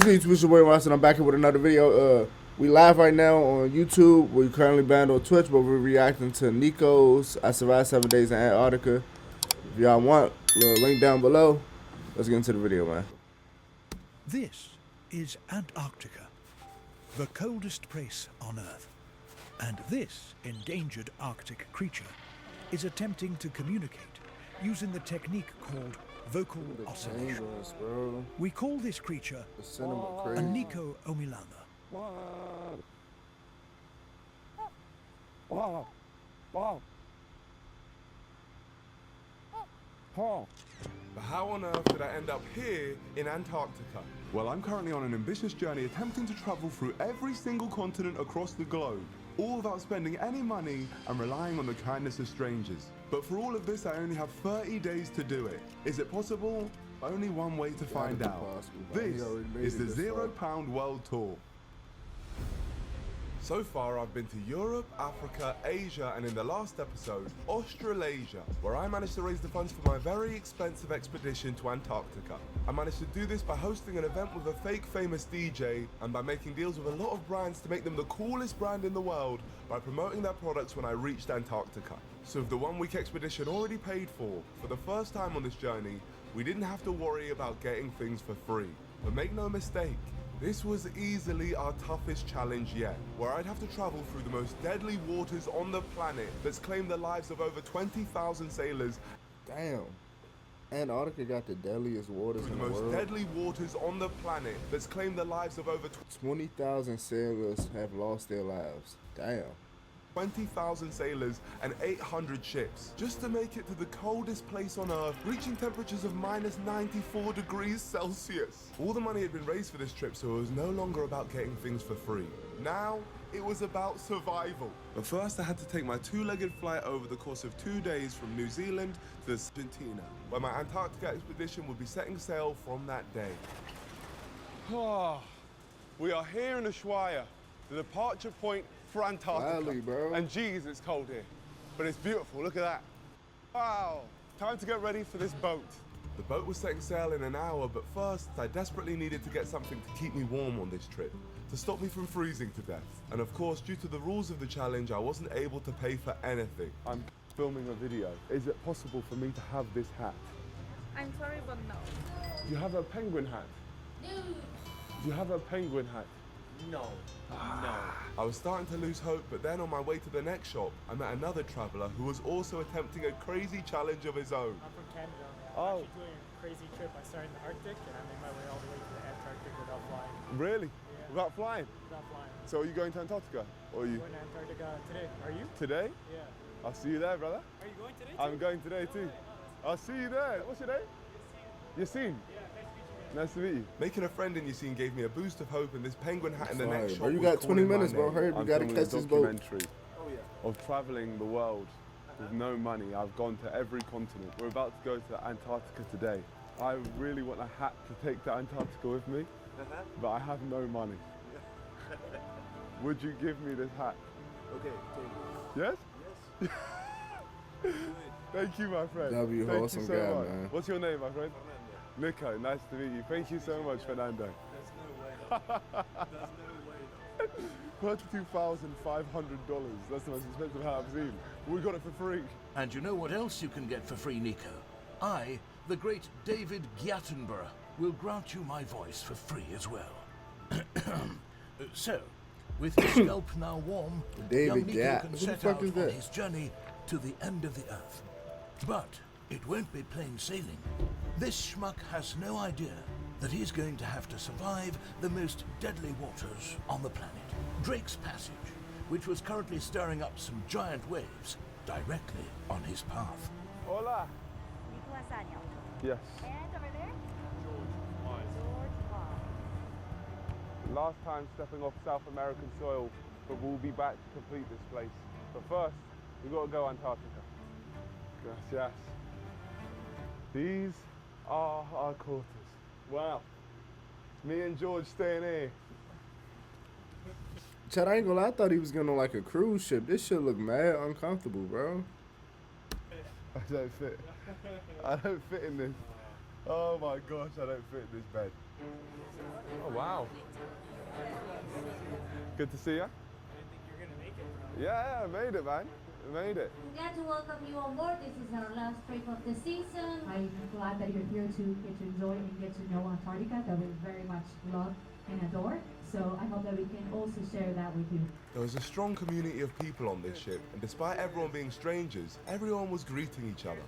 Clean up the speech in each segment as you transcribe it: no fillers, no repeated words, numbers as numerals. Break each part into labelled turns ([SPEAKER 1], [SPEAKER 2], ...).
[SPEAKER 1] streets, we should watch, and I'm back here with another video. We live right now on YouTube. We're currently banned on Twitch, but we're reacting to Niko's I Survived 7 Days in Antarctica. If y'all want, little link down below. Let's get into the video, man.
[SPEAKER 2] This is Antarctica, the coldest place on Earth. And this endangered Arctic creature is attempting to communicate using the technique called vocal oscillation. We call this creature a Niko omilana.
[SPEAKER 3] But how on earth did I end up here in Antarctica?
[SPEAKER 4] Well, I'm currently on an ambitious journey attempting to travel through every single continent across the globe, all without spending any money and relying on the kindness of strangers. But for all of this, I only have 30 days to do it. Is it possible? Only one way to find out. This is the £0 World Tour.
[SPEAKER 3] So far, I've been to Europe, Africa, Asia, and in the last episode, Australasia, where I managed to raise the funds for my very expensive expedition to Antarctica. I managed to do this by hosting an event with a fake famous DJ and by making deals with a lot of brands to make them the coolest brand in the world by promoting their products when I reached Antarctica. So with the 1 week expedition already paid for the first time on this journey, we didn't have to worry about getting things for free. But make no mistake, this was easily our toughest challenge yet, where I'd have to travel through the most deadly waters on the planet that's claimed the lives of over 20,000 sailors.
[SPEAKER 1] Damn. Antarctica got the deadliest waters in the world.
[SPEAKER 3] The most deadly waters on the planet that's claimed the lives of over
[SPEAKER 1] 20,000 sailors have lost their lives. Damn.
[SPEAKER 3] 20,000 sailors and 800 ships, just to make it to the coldest place on Earth, reaching temperatures of minus 94 degrees Celsius. All the money had been raised for this trip, so it was no longer about getting things for free. Now, it was about survival. But first I had to take my 2-legged flight over the course of 2 days from New Zealand to Argentina, where my Antarctica expedition would be setting sail from that day.
[SPEAKER 4] We are here in Ushuaia, the departure point for Antarctica.
[SPEAKER 1] Valley, bro.
[SPEAKER 4] And geez, it's cold here. But it's beautiful, look at that. Wow, time to get ready for this boat.
[SPEAKER 3] The boat was setting sail in an hour, but first I desperately needed to get something to keep me warm on this trip, to stop me from freezing to death. And of course, due to the rules of the challenge, I wasn't able to pay for anything.
[SPEAKER 4] I'm filming a video. Is it possible for me to have this hat?
[SPEAKER 5] I'm sorry, but no.
[SPEAKER 4] Do you have a penguin hat?
[SPEAKER 5] No.
[SPEAKER 4] Do you have a penguin hat?
[SPEAKER 5] No. No.
[SPEAKER 3] I was starting to lose hope, but then on my way to the next shop, I met another traveller who was also attempting a crazy challenge of his own.
[SPEAKER 6] I'm from Canada.
[SPEAKER 4] Oh.
[SPEAKER 6] I'm actually doing a crazy trip. I started in the Arctic and I made my way all the way to the Antarctic without flying.
[SPEAKER 4] Really?
[SPEAKER 6] Yeah.
[SPEAKER 4] Without flying?
[SPEAKER 6] Without flying.
[SPEAKER 4] So are you going to Antarctica? Or are you?
[SPEAKER 6] I'm going to Antarctica today. Are you?
[SPEAKER 4] Today?
[SPEAKER 6] Yeah.
[SPEAKER 4] I'll see you there, brother.
[SPEAKER 6] Are you going today?
[SPEAKER 4] I'm going today too. I'll see you there. What's your name? Yassine. Nice to meet you.
[SPEAKER 3] Making a friend in Yassine gave me a boost of hope, and this penguin hat in the next shop
[SPEAKER 1] bro, you
[SPEAKER 3] was
[SPEAKER 1] got 20
[SPEAKER 3] calling my
[SPEAKER 1] minutes, bro.
[SPEAKER 3] name.
[SPEAKER 1] Hurry, we gotta catch this boat.
[SPEAKER 4] Documentary of traveling the world with no money. I've gone to every continent. We're about to go to Antarctica today. I really want a hat to take to Antarctica with me, but I have no money. Would you give me this hat?
[SPEAKER 7] Okay, take it.
[SPEAKER 4] Yes?
[SPEAKER 7] Yes.
[SPEAKER 4] Thank you, my friend.
[SPEAKER 1] That'd be a
[SPEAKER 4] Thank
[SPEAKER 1] wholesome
[SPEAKER 4] you so
[SPEAKER 1] guy,
[SPEAKER 4] much.
[SPEAKER 1] man.
[SPEAKER 4] What's your name, my friend? Niko, nice to meet you. Thank you so much, Fernando.
[SPEAKER 7] There's no way. There's no way.
[SPEAKER 4] $32,500. That's the most expensive hat I've seen. We got it for free.
[SPEAKER 8] And you know what else you can get for free, Niko? I, the great David Gyattenborough, will grant you my voice for free as well. So, with his scalp now warm,
[SPEAKER 1] David
[SPEAKER 8] young Niko
[SPEAKER 1] Gat.
[SPEAKER 8] can
[SPEAKER 1] Who the
[SPEAKER 8] set
[SPEAKER 1] fuck
[SPEAKER 8] out
[SPEAKER 1] is
[SPEAKER 8] on
[SPEAKER 1] that?
[SPEAKER 8] his journey to the end of the earth. But it won't be plain sailing. This schmuck has no idea that he's going to have to survive the most deadly waters on the planet. Drake's Passage, which was currently stirring up some giant waves directly on his path.
[SPEAKER 4] Hola. Yes.
[SPEAKER 5] And over there?
[SPEAKER 6] George.
[SPEAKER 5] George Wise.
[SPEAKER 4] Last time stepping off South American soil, but we'll be back to complete this place. But first, we've got to go Antarctica. Gracias. These are our quarters. Wow. Me and George staying here.
[SPEAKER 1] Chad, I ain't gonna lie, I thought he was going on like a cruise ship. This shit look mad uncomfortable, bro.
[SPEAKER 4] I don't fit. I don't fit in this. Oh my gosh, I don't fit in this bed.
[SPEAKER 3] Oh, wow. Good to see you.
[SPEAKER 6] I didn't think you were gonna make it, bro.
[SPEAKER 3] Yeah, I made it, man. I made it.
[SPEAKER 9] I'm glad to welcome you on board. This is our last trip of the season. I'm glad that you're here to get to enjoy and get to know Antarctica that we very much love and adore. So I hope that we can also share that with you.
[SPEAKER 3] There was a strong community of people on this ship, and despite everyone being strangers, everyone was greeting each other.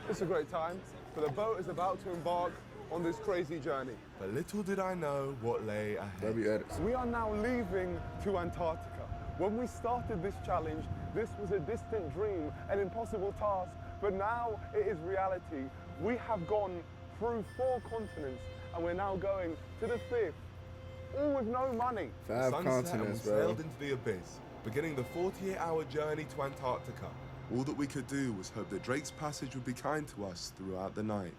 [SPEAKER 4] It's a great time, but the boat is about to embark on this crazy journey.
[SPEAKER 3] But little did I know what lay ahead.
[SPEAKER 4] We are now leaving to Antarctica. When we started this challenge, this was a distant dream, an impossible task, but now it is reality. We have gone through 4 continents, and we're now going to the 5th, all with no money.
[SPEAKER 1] 5
[SPEAKER 3] Sunset,
[SPEAKER 1] continents,
[SPEAKER 3] and we
[SPEAKER 1] bro.
[SPEAKER 3] sailed into the abyss, beginning the 48-hour journey to Antarctica. All that we could do was hope that Drake's Passage would be kind to us throughout the night.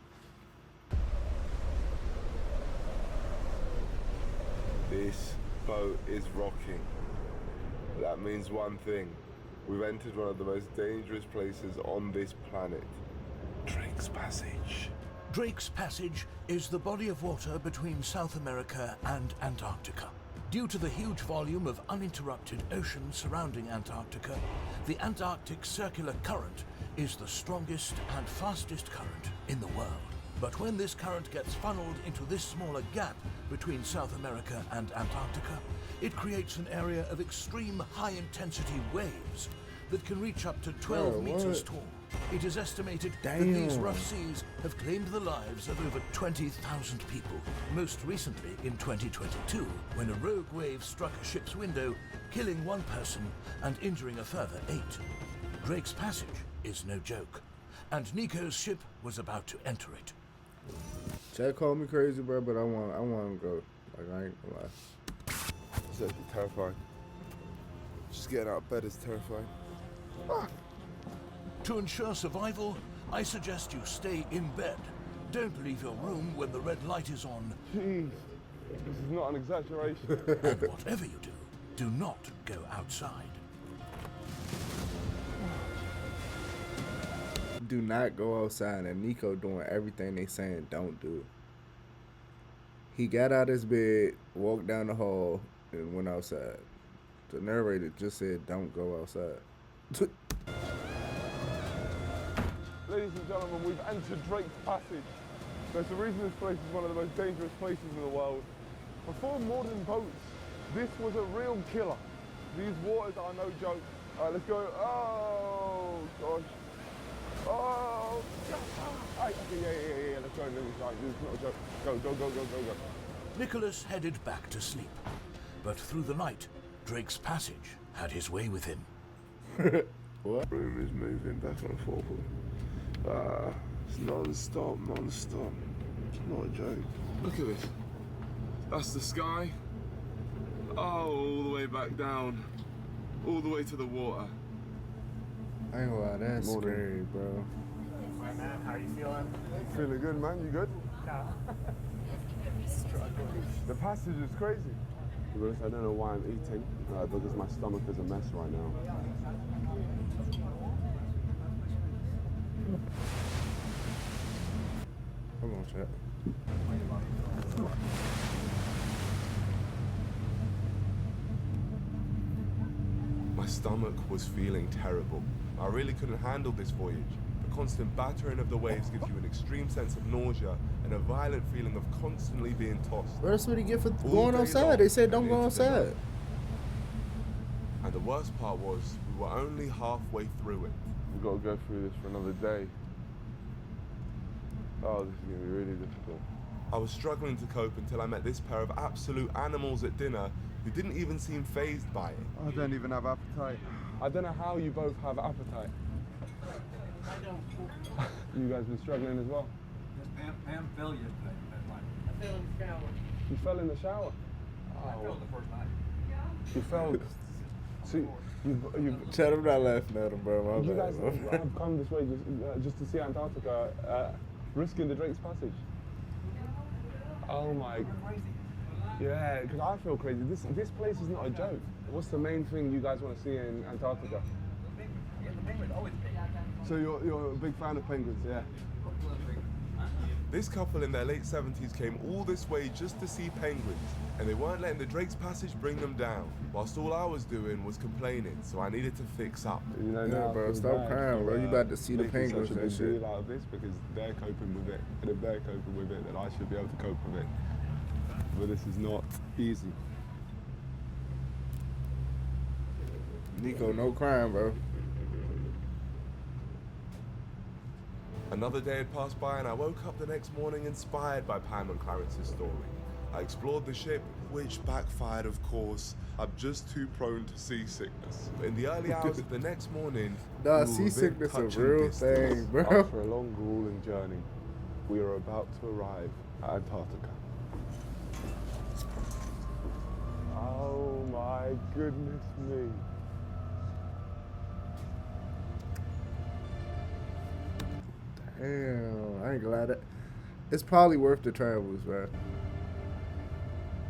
[SPEAKER 3] This boat is rocking. That means one thing. We've entered one of the most dangerous places on this planet. Drake's Passage.
[SPEAKER 8] Drake's Passage is the body of water between South America and Antarctica. Due to the huge volume of uninterrupted ocean surrounding Antarctica, the Antarctic Circular Current is the strongest and fastest current in the world. But when this current gets funneled into this smaller gap between South America and Antarctica, it creates an area of extreme high-intensity waves that can reach up to 12 meters tall. It is estimated that these rough seas have claimed the lives of over 20,000 people, most recently in 2022, when a rogue wave struck a ship's window, killing 1 person and injuring a further 8. Drake's Passage is no joke, and Niko's ship was about to enter it.
[SPEAKER 1] Chad called me crazy, bro, but I want to go. Like, I ain't gonna lie.
[SPEAKER 3] It's actually terrifying. Just getting out of bed is terrifying. Ah.
[SPEAKER 8] To ensure survival, I suggest you stay in bed. Don't leave your room when the red light is on.
[SPEAKER 4] Jeez, this is not an exaggeration.
[SPEAKER 8] And whatever you do not go outside.
[SPEAKER 1] Do not go outside, and Niko doing everything they saying don't do. He got out his bed, walked down the hall, and went outside. The narrator just said don't go outside.
[SPEAKER 4] Ladies and gentlemen, we've entered Drake's Passage. There's a reason this place is one of the most dangerous places in the world. Before modern boats, this was a real killer. These waters are no joke. All right, let's go. Oh, gosh. Oh, okay, yeah, let's go. This is not a joke. Go.
[SPEAKER 8] Nicholas headed back to sleep. But through the night, Drake's Passage had his way with him.
[SPEAKER 3] What? Room is moving back and forth. It's non-stop. It's not a joke. Look at this. That's the sky. Oh, all the way back down. All the way to the water.
[SPEAKER 1] I ain't gonna lie, that's scary, bro.
[SPEAKER 6] Hi, man. How are you feeling?
[SPEAKER 4] Feeling good, man? You good?
[SPEAKER 6] No.
[SPEAKER 4] The passage is crazy. To be honest, I don't know why I'm eating, because my stomach is a mess right now.
[SPEAKER 1] Come on, chat.
[SPEAKER 3] My stomach was feeling terrible. I really couldn't handle this voyage. The constant battering of the waves gives you an extreme sense of nausea and a violent feeling of constantly being tossed.
[SPEAKER 1] Bro, that's what he get for
[SPEAKER 3] All
[SPEAKER 1] going
[SPEAKER 3] day
[SPEAKER 1] outside.
[SPEAKER 3] long,
[SPEAKER 1] They said don't
[SPEAKER 3] into
[SPEAKER 1] go
[SPEAKER 3] the
[SPEAKER 1] outside.
[SPEAKER 3] night. And the worst part was, we were only halfway through it.
[SPEAKER 4] We've got to go through this for another day. Oh, this is going to be really difficult.
[SPEAKER 3] I was struggling to cope until I met this pair of absolute animals at dinner who didn't even seem fazed by it.
[SPEAKER 4] I don't even have appetite. I don't know how you both have appetite. You guys been struggling as well?
[SPEAKER 7] Pam fell yesterday.
[SPEAKER 6] I fell in the shower.
[SPEAKER 4] You fell in the shower?
[SPEAKER 7] I fell the first night.
[SPEAKER 4] You fell. See, you
[SPEAKER 1] Chat, I'm not laughing at him, bro. My
[SPEAKER 4] you
[SPEAKER 1] bad,
[SPEAKER 4] guys
[SPEAKER 1] bro.
[SPEAKER 4] have come this way just to see Antarctica, risking the Drake's Passage. Oh my. Yeah, because I feel crazy. This place is not a joke. What's the main thing you guys want to see in Antarctica?
[SPEAKER 7] Yeah, the penguins always big.
[SPEAKER 4] So you're a big fan of penguins, yeah?
[SPEAKER 3] This couple in their late 70s came all this way just to see penguins, and they weren't letting the Drake's Passage bring them down, whilst all I was doing was complaining, so I needed to fix up.
[SPEAKER 4] You know,
[SPEAKER 1] Yeah,
[SPEAKER 4] now I
[SPEAKER 1] bro,
[SPEAKER 4] feel
[SPEAKER 1] stop
[SPEAKER 4] bad
[SPEAKER 1] crying,
[SPEAKER 4] for,
[SPEAKER 1] bro. You about to see the
[SPEAKER 4] making
[SPEAKER 1] penguins
[SPEAKER 4] such a
[SPEAKER 1] and
[SPEAKER 4] big
[SPEAKER 1] shit.
[SPEAKER 4] deal out of this because they're coping with it, and if they're coping with it, then I should be able to cope with it. But this is not easy.
[SPEAKER 1] Niko, no crying, bro.
[SPEAKER 3] Another day had passed by and I woke up the next morning inspired by Pam and Clarence's story. I explored the ship, which backfired of course. I'm just too prone to seasickness. But in the early hours of the next morning,
[SPEAKER 1] Nah,
[SPEAKER 3] we were within
[SPEAKER 1] seasickness a
[SPEAKER 3] touching
[SPEAKER 1] real
[SPEAKER 3] distance.
[SPEAKER 1] thing, bro.
[SPEAKER 4] After a long grueling journey, we are about to arrive at Antarctica. Oh my goodness me.
[SPEAKER 1] Damn, I ain't glad it. It's probably worth the travels, bro.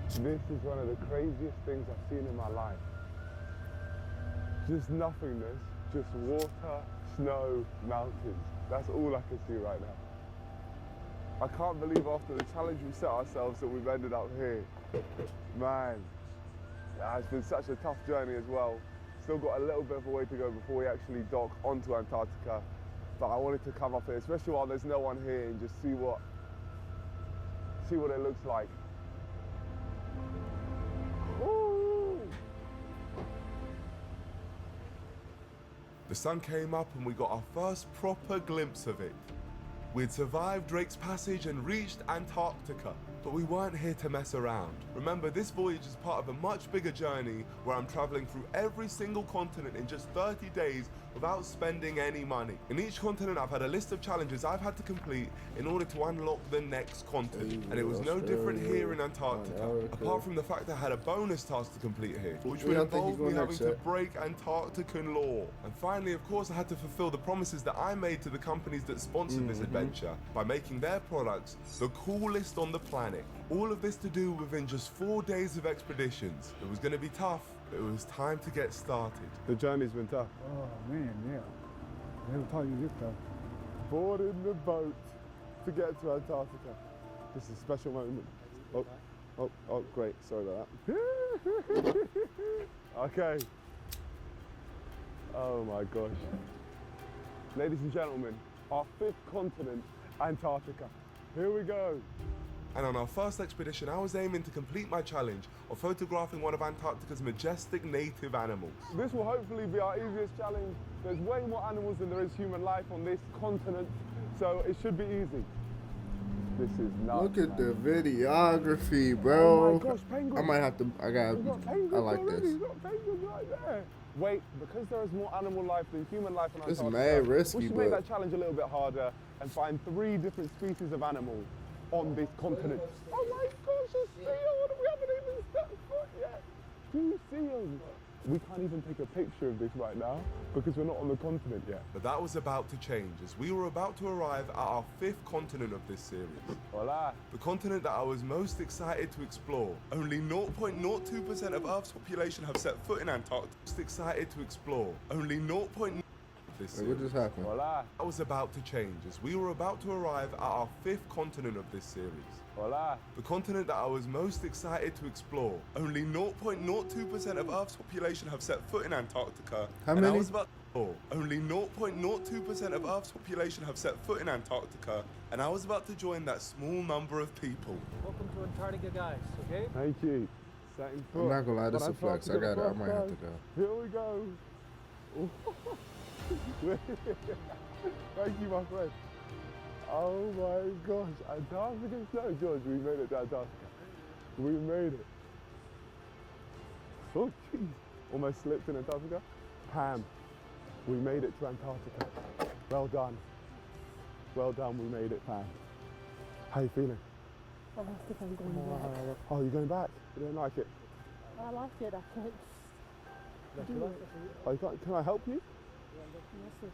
[SPEAKER 4] This is one of the craziest things I've seen in my life. Just nothingness, just water, snow, mountains. That's all I can see right now. I can't believe after the challenge we set ourselves that we've ended up here. Man, yeah, it's been such a tough journey as well. Still got a little bit of a way to go before we actually dock onto Antarctica. But I wanted to come up here, especially while there's no one here, and just see what it looks like. Ooh.
[SPEAKER 3] The sun came up and we got our first proper glimpse of it. We'd survived Drake's Passage and reached Antarctica, but we weren't here to mess around. Remember, this voyage is part of a much bigger journey where I'm traveling through every single continent in just 30 days without spending any money. In each continent, I've had a list of challenges I've had to complete in order to unlock the next continent. And it was no different here in Antarctica, apart from the fact I had a bonus task to complete here, which would involve me having to break Antarctican law. And finally, of course, I had to fulfill the promises that I made to the companies that sponsored this adventure by making their products the coolest on the planet. All of this to do within just 4 days of expeditions. It was going to be tough, but it was time to get started.
[SPEAKER 4] The journey's been tough.
[SPEAKER 7] Oh man, yeah. Every time you get there.
[SPEAKER 4] Boarding the boat to get to Antarctica. This is a special moment. Oh, great. Sorry about that. Okay. Oh my gosh. Ladies and gentlemen, our 5th continent, Antarctica. Here we go.
[SPEAKER 3] And on our first expedition, I was aiming to complete my challenge of photographing one of Antarctica's majestic native animals.
[SPEAKER 4] This will hopefully be our easiest challenge. There's way more animals than there is human life on this continent, so it should be easy. This is nuts.
[SPEAKER 1] Look at the videography, bro.
[SPEAKER 4] Oh my gosh, penguins.
[SPEAKER 1] I might have to. I like
[SPEAKER 4] already.
[SPEAKER 1] this.
[SPEAKER 4] We've got penguins right there. Wait, because there is more animal life than human life on
[SPEAKER 1] It's
[SPEAKER 4] Antarctica,
[SPEAKER 1] mad risky,
[SPEAKER 4] we should
[SPEAKER 1] but
[SPEAKER 4] make that challenge a little bit harder and find 3 different species of animals on this continent. Oh my gosh, a seal! We haven't even stepped foot yet. 2 seals. We can't even take a picture of this right now because we're not on the continent yet.
[SPEAKER 3] But that was about to change as we were about to arrive at our 5th continent of this series.
[SPEAKER 4] Hola.
[SPEAKER 3] The continent that I was most excited to explore. Only 0.02% of Earth's population have set foot in Antarctica. Most excited to explore. Only 0.0% this
[SPEAKER 1] Wait, what
[SPEAKER 3] series.
[SPEAKER 1] just happened?
[SPEAKER 4] Hola.
[SPEAKER 3] That was about to change as we were about to arrive at our 5th continent of this series.
[SPEAKER 4] Hola.
[SPEAKER 3] The continent that I was most excited to explore. Only 0.02% of Earth's population have set foot in Antarctica.
[SPEAKER 1] How
[SPEAKER 3] and I
[SPEAKER 1] many?
[SPEAKER 3] was about Only 0.02% of Earth's population have set foot in Antarctica, and I was about to join that small number of people.
[SPEAKER 6] Welcome to Antarctica, guys, okay?
[SPEAKER 4] Thank you. Setting foot.
[SPEAKER 1] I'm not gonna lie, this is a
[SPEAKER 4] on
[SPEAKER 1] flex. I
[SPEAKER 4] Antarctica
[SPEAKER 1] got it. I
[SPEAKER 4] the
[SPEAKER 1] might
[SPEAKER 4] first
[SPEAKER 1] have to
[SPEAKER 4] time.
[SPEAKER 1] go.
[SPEAKER 4] Here we go. Thank you, my friend. Oh my gosh, Antarctica snow, George, we made it to Antarctica. We made it. Oh jeez, almost slipped in Antarctica. Pam, we made it to Antarctica. Well done. Well done, we made it, Pam. How you feeling?
[SPEAKER 10] I think I'm going back.
[SPEAKER 4] Oh, you're going back? You don't like it?
[SPEAKER 10] I like it, I can't do it.
[SPEAKER 4] Oh, you can't, can I help you?
[SPEAKER 10] Yes, sir.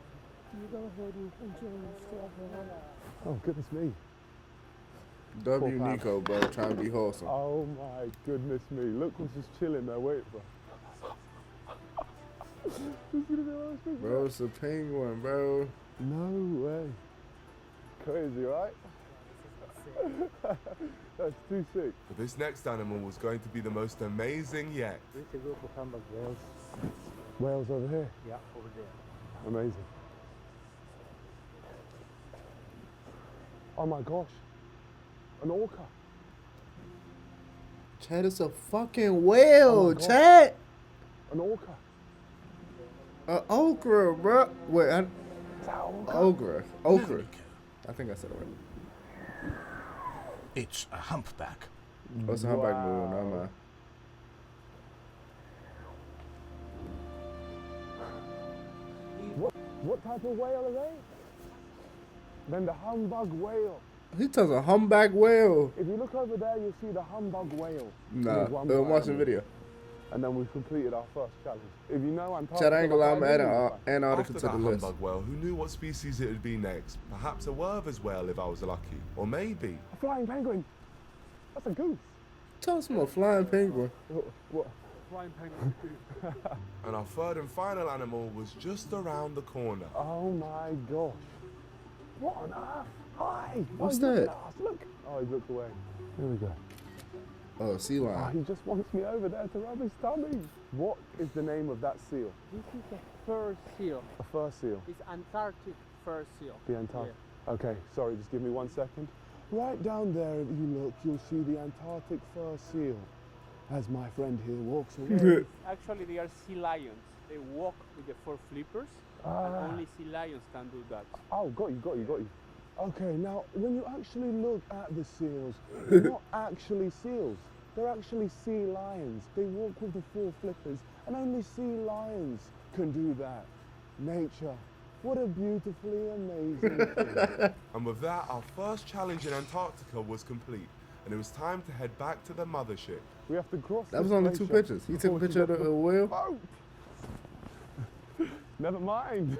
[SPEAKER 10] You go ahead and enjoy yourself.
[SPEAKER 4] Oh, goodness me.
[SPEAKER 1] W
[SPEAKER 4] Poor Pam.
[SPEAKER 1] Niko, bro, trying to be wholesome.
[SPEAKER 4] Oh my goodness me. Look who's just chilling there waiting for us. This is gonna be a nice picture.
[SPEAKER 1] Bro, it's a penguin, bro.
[SPEAKER 4] No way. Crazy, right? That's too sick.
[SPEAKER 3] But this next animal was going to be the most amazing yet.
[SPEAKER 6] This is a group of humpback whales.
[SPEAKER 4] Whales over here.
[SPEAKER 6] Yeah, over there.
[SPEAKER 4] Amazing. Oh my gosh. An orca.
[SPEAKER 1] Chad, it's a fucking whale,
[SPEAKER 4] Oh my God.
[SPEAKER 1] Chad.
[SPEAKER 4] An orca.
[SPEAKER 1] Okra, bro. Wait,
[SPEAKER 4] Is that orca?
[SPEAKER 1] Okra. I think I said it right.
[SPEAKER 8] It's a humpback.
[SPEAKER 1] Oh, it's a humpback whale, never mind.
[SPEAKER 4] What type of whale are they? Then the humbug whale.
[SPEAKER 1] He tells a humpback whale.
[SPEAKER 4] If you look over there, you'll see the humbug whale.
[SPEAKER 1] Nah,
[SPEAKER 4] There's one
[SPEAKER 1] I'm
[SPEAKER 4] more
[SPEAKER 1] watching
[SPEAKER 4] animal.
[SPEAKER 1] video.
[SPEAKER 4] And then we've completed our first challenge. If you know Antarctica,
[SPEAKER 1] Chad, I ain't gonna lie, I'm
[SPEAKER 4] like I
[SPEAKER 1] adding
[SPEAKER 4] do,
[SPEAKER 1] Antarctica
[SPEAKER 3] After
[SPEAKER 1] to
[SPEAKER 3] that
[SPEAKER 1] the list.
[SPEAKER 3] humbug whale, who knew what species it would be next? Perhaps a werver's whale if I was lucky. Or maybe
[SPEAKER 4] a flying penguin. That's a goose.
[SPEAKER 1] Tell us about flying penguin.
[SPEAKER 4] What?
[SPEAKER 6] Flying penguin.
[SPEAKER 3] And our third and final animal was just around the corner.
[SPEAKER 4] Oh my gosh. What on earth? Hi.
[SPEAKER 1] What's
[SPEAKER 4] Look
[SPEAKER 1] that?
[SPEAKER 4] at us, look. Oh, he looked away. Here we go.
[SPEAKER 1] Oh, sea
[SPEAKER 4] Oh,
[SPEAKER 1] lion.
[SPEAKER 4] he just wants me over there to rub his tummy. What is the name of that seal?
[SPEAKER 6] This is a fur seal.
[SPEAKER 4] A fur seal.
[SPEAKER 6] It's Antarctic fur seal.
[SPEAKER 4] The Antarctic. Okay, sorry, just give me 1 second. Right down there, if you look, you'll see the Antarctic fur seal. As my friend here walks away.
[SPEAKER 6] Actually, they are sea lions. They walk with the four flippers, and only sea lions can do that.
[SPEAKER 4] Oh, got you. Okay, now, when you actually look at the seals, they're not actually seals. They're actually sea lions. They walk with the four flippers, and only sea lions can do that. Nature. What a beautifully amazing thing.
[SPEAKER 3] And with that, our first challenge in Antarctica was complete. And it was time to head back to the mothership.
[SPEAKER 4] We have to cross
[SPEAKER 1] That was
[SPEAKER 4] this
[SPEAKER 1] only 2
[SPEAKER 4] glacier
[SPEAKER 1] pictures. He took
[SPEAKER 4] before
[SPEAKER 1] a
[SPEAKER 4] we
[SPEAKER 1] picture of
[SPEAKER 4] get
[SPEAKER 1] the whale.
[SPEAKER 4] boat. Never mind.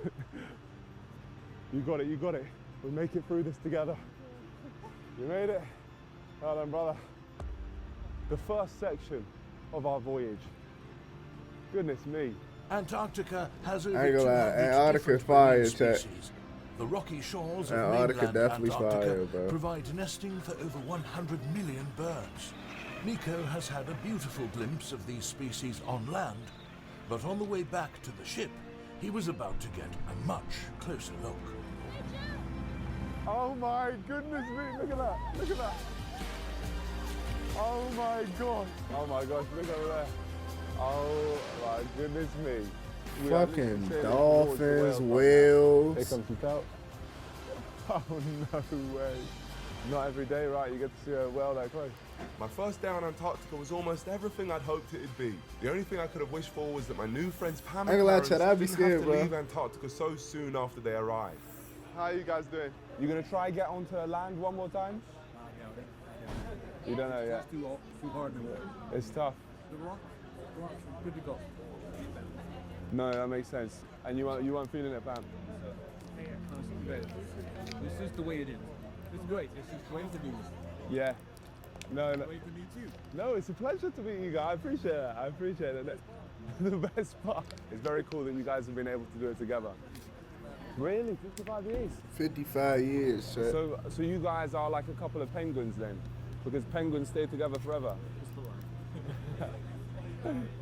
[SPEAKER 4] You got it. We'll make it through this together. You made it. Well done, brother. The first section of our voyage. Goodness me.
[SPEAKER 8] Antarctica has over
[SPEAKER 1] I ain't gonna lie,
[SPEAKER 8] 200
[SPEAKER 1] Antarctica
[SPEAKER 8] different
[SPEAKER 1] fire,
[SPEAKER 8] marine
[SPEAKER 1] chat.
[SPEAKER 8] species. The rocky shores of
[SPEAKER 1] Antarctica
[SPEAKER 8] mainland
[SPEAKER 1] definitely
[SPEAKER 8] Antarctica
[SPEAKER 1] fire, bro.
[SPEAKER 8] provide nesting for over 100 million birds. Niko has had a beautiful glimpse of these species on land, but on the way back to the ship, he was about to get a much closer look.
[SPEAKER 4] Oh my goodness me, look at that. Oh my gosh, look over there. Oh my goodness me. We are
[SPEAKER 1] Fucking
[SPEAKER 4] literally
[SPEAKER 1] dolphins,
[SPEAKER 4] towards the
[SPEAKER 1] whales.
[SPEAKER 4] Here comes the out. Oh no way. Not every day, right? You get to see a whale that close.
[SPEAKER 3] My first day on Antarctica was almost everything I'd hoped it'd be. The only thing I could have wished for was that my new friends Pam
[SPEAKER 1] I ain't
[SPEAKER 3] and
[SPEAKER 1] gonna lie,
[SPEAKER 3] Clarence
[SPEAKER 1] Chad, I'd be
[SPEAKER 3] didn't
[SPEAKER 1] scared,
[SPEAKER 3] have to
[SPEAKER 1] bro.
[SPEAKER 3] leave Antarctica so soon after they arrived.
[SPEAKER 4] How are you guys doing? You gonna try get onto land one more time? You don't know yet.
[SPEAKER 7] Too hard in the water.
[SPEAKER 4] It's tough.
[SPEAKER 7] The rocks are pretty good.
[SPEAKER 4] No, that makes sense. And you weren't feeling it, Pam?
[SPEAKER 7] This is the way it is. It's great. This is great to do this.
[SPEAKER 4] Yeah. No.
[SPEAKER 7] Great to meet you.
[SPEAKER 4] No, it's a pleasure to meet you guys. I appreciate it. That's the best part. It's very cool that you guys have been able to do it together. Really? 55 years?
[SPEAKER 1] 55 years, Chad.
[SPEAKER 4] So you guys are like a couple of penguins then? Because penguins stay together forever.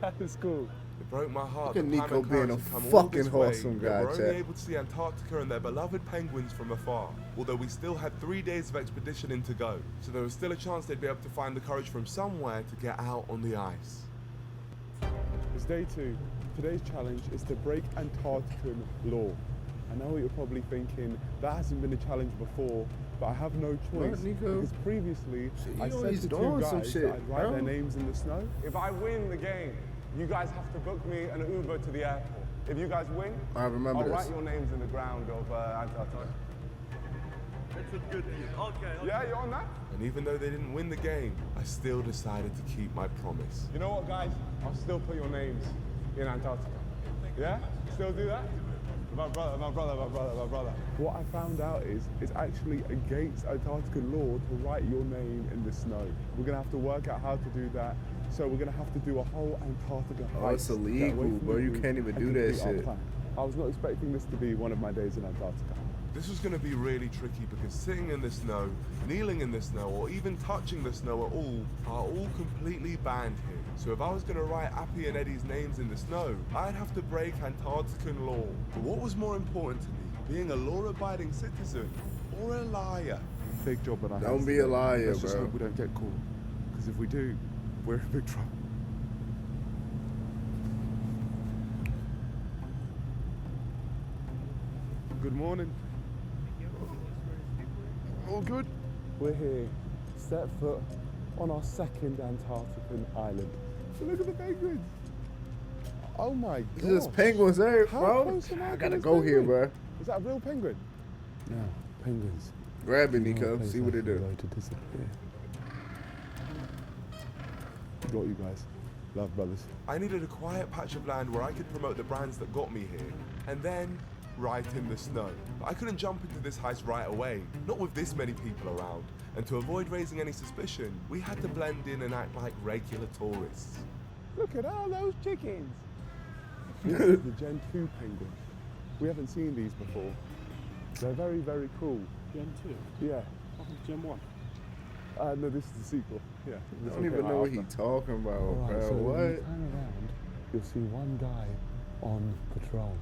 [SPEAKER 4] That is cool.
[SPEAKER 3] It broke my heart
[SPEAKER 1] Look at
[SPEAKER 3] that Pam
[SPEAKER 1] Niko
[SPEAKER 3] and
[SPEAKER 1] being
[SPEAKER 3] Clarence
[SPEAKER 1] a
[SPEAKER 3] had come all
[SPEAKER 1] fucking
[SPEAKER 3] this way,
[SPEAKER 1] wholesome
[SPEAKER 3] yet
[SPEAKER 1] guy,
[SPEAKER 3] we're only
[SPEAKER 1] Chad.
[SPEAKER 3] able to see Antarctica and their beloved penguins from afar, although we still had 3 days of expeditioning to go. So there was still a chance they'd be able to find the courage from somewhere to get out on the ice.
[SPEAKER 4] It's day 2. Today's challenge is to break Antarctican law. I know what you're probably thinking, that hasn't been a challenge before, but I have no choice.
[SPEAKER 1] What, Niko?
[SPEAKER 4] Because previously,
[SPEAKER 1] Shit,
[SPEAKER 4] I
[SPEAKER 1] you
[SPEAKER 4] said
[SPEAKER 1] always
[SPEAKER 4] to 2
[SPEAKER 1] doing some
[SPEAKER 4] guys
[SPEAKER 1] shit,
[SPEAKER 4] that I'd write
[SPEAKER 1] bro.
[SPEAKER 4] their names in the snow. If I win the game, you guys have to book me an Uber to the airport. If you guys win,
[SPEAKER 1] I remember
[SPEAKER 4] I'll
[SPEAKER 1] this.
[SPEAKER 4] write your names in the ground of Antarctica.
[SPEAKER 7] It's a good deal. Okay.
[SPEAKER 4] Yeah, you're on that?
[SPEAKER 3] And even though they didn't win the game, I still decided to keep my promise.
[SPEAKER 4] You know what, guys? I'll still put your names in Antarctica. Yeah? Still do that? My brother. What I found out is it's actually against Antarctican law to write your name in the snow. We're gonna have to work out how to do that. So we're gonna have to do a whole Antarctica hike.
[SPEAKER 1] Oh, it's illegal, bro. You can't even do that shit.
[SPEAKER 4] I was not expecting this to be one of my days in Antarctica.
[SPEAKER 3] This was going to be really tricky because sitting in the snow, kneeling in the snow, or even touching the snow at all are all completely banned here. So if I was going to write Appy and Eddie's names in the snow, I'd have to break Antarctican law. But what was more important to me, being a law-abiding citizen or a liar?
[SPEAKER 4] Big job on our hands
[SPEAKER 1] Don't be
[SPEAKER 4] today.
[SPEAKER 1] a liar,
[SPEAKER 4] Let's just
[SPEAKER 1] bro.
[SPEAKER 4] hope we don't get caught. Because if we do, we're in big trouble. Good morning. All good? We're here, set foot on our second Antarctican island. Look at the penguins. Oh my god.
[SPEAKER 1] This is penguins there,
[SPEAKER 4] How
[SPEAKER 1] bro.
[SPEAKER 4] close am
[SPEAKER 1] I
[SPEAKER 4] to
[SPEAKER 1] gotta
[SPEAKER 4] this
[SPEAKER 1] go here,
[SPEAKER 4] penguin?
[SPEAKER 1] bro.
[SPEAKER 4] Is that a real penguin? No, penguins.
[SPEAKER 1] Grab it, Niko. See what they do.
[SPEAKER 4] To disappear. Got you guys. Love, brothers.
[SPEAKER 3] I needed a quiet patch of land where I could promote the brands that got me here, and then right in the snow. But I couldn't jump into this heist right away, not with this many people around. And to avoid raising any suspicion, we had to blend in and act like regular tourists.
[SPEAKER 4] Look at all those chickens. This is the Gen 2 penguin. We haven't seen these before. They're very, very cool.
[SPEAKER 6] Gen 2?
[SPEAKER 4] Yeah.
[SPEAKER 6] Gen 1?
[SPEAKER 4] No, this is the sequel. Yeah.
[SPEAKER 1] I don't even know what he's talking about,
[SPEAKER 4] Alright,
[SPEAKER 1] bro.
[SPEAKER 4] so
[SPEAKER 1] What?
[SPEAKER 4] when you turn around, you'll see one guy on patrol.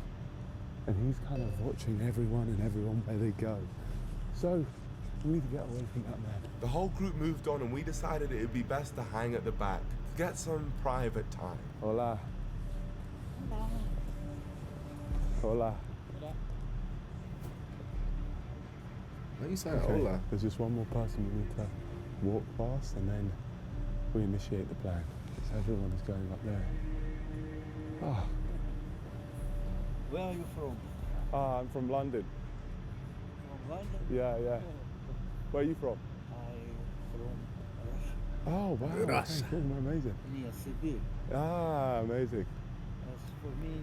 [SPEAKER 4] And he's kind of watching everyone and everyone where they go. So, we need to get away from that man.
[SPEAKER 3] The whole group moved on and we decided it would be best to hang at the back to get some private time.
[SPEAKER 4] Hola. Hola.
[SPEAKER 1] Why you saying hola?
[SPEAKER 4] There's just one more person we need to walk past and then we initiate the plan. So everyone is going up there. Oh.
[SPEAKER 11] Where are you from?
[SPEAKER 4] I'm from London.
[SPEAKER 11] From London?
[SPEAKER 4] Yeah, yeah. Where are you from?
[SPEAKER 11] I'm from Russia.
[SPEAKER 4] Oh, wow.
[SPEAKER 1] Russia.
[SPEAKER 4] Okay, cool, amazing.
[SPEAKER 11] Near Sibir.
[SPEAKER 4] Ah, amazing.
[SPEAKER 11] As for me,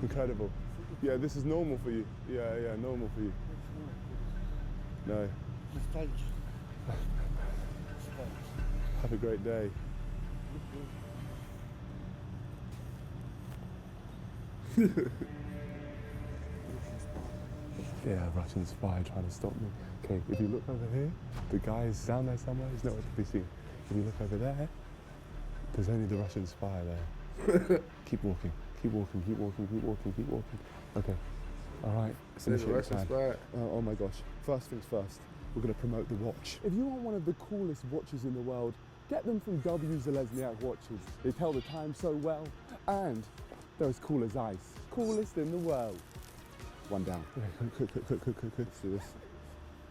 [SPEAKER 4] Incredible. Yeah, this is normal for you. Yeah, yeah, normal for you. No.
[SPEAKER 11] nostalgia.
[SPEAKER 4] Have a great day. Yeah, Russian spy trying to stop me. Okay, if you look over here, the guy's down there somewhere, he's nowhere to be seen. If you look over there, there's only the Russian spy there. Keep walking, keep walking, keep walking, keep walking, keep walking. Okay, all right.
[SPEAKER 1] Is it the Russian spy?
[SPEAKER 4] Oh my gosh. First things first, we're gonna promote the watch. If you want one of the coolest watches in the world, get them from W. Zalesniak Watches. They tell the time so well, and they're as cool as ice. Coolest in the world. One down. Quick. Let's do this.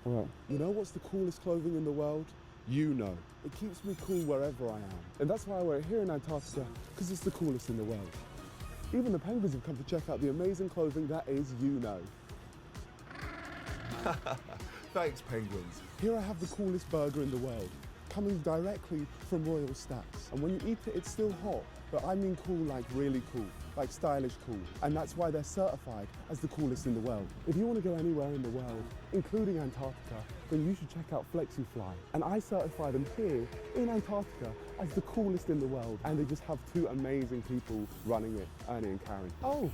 [SPEAKER 4] All right. You know what's the coolest clothing in the world? You know. It keeps me cool wherever I am. And that's why I wear it here in Antarctica, because it's the coolest in the world. Even the penguins have come to check out the amazing clothing that is You Know.
[SPEAKER 3] Thanks, penguins.
[SPEAKER 4] Here I have the coolest burger in the world, coming directly from Royal Stacks. And when you eat it, it's still hot, but I mean cool like really cool, like stylish cool. And that's why they're certified as the coolest in the world. If you want to go anywhere in the world, including Antarctica, then you should check out FlexiFly. And I certify them here in Antarctica as the coolest in the world. And they just have two amazing people running it, Ernie and Karen. Oh,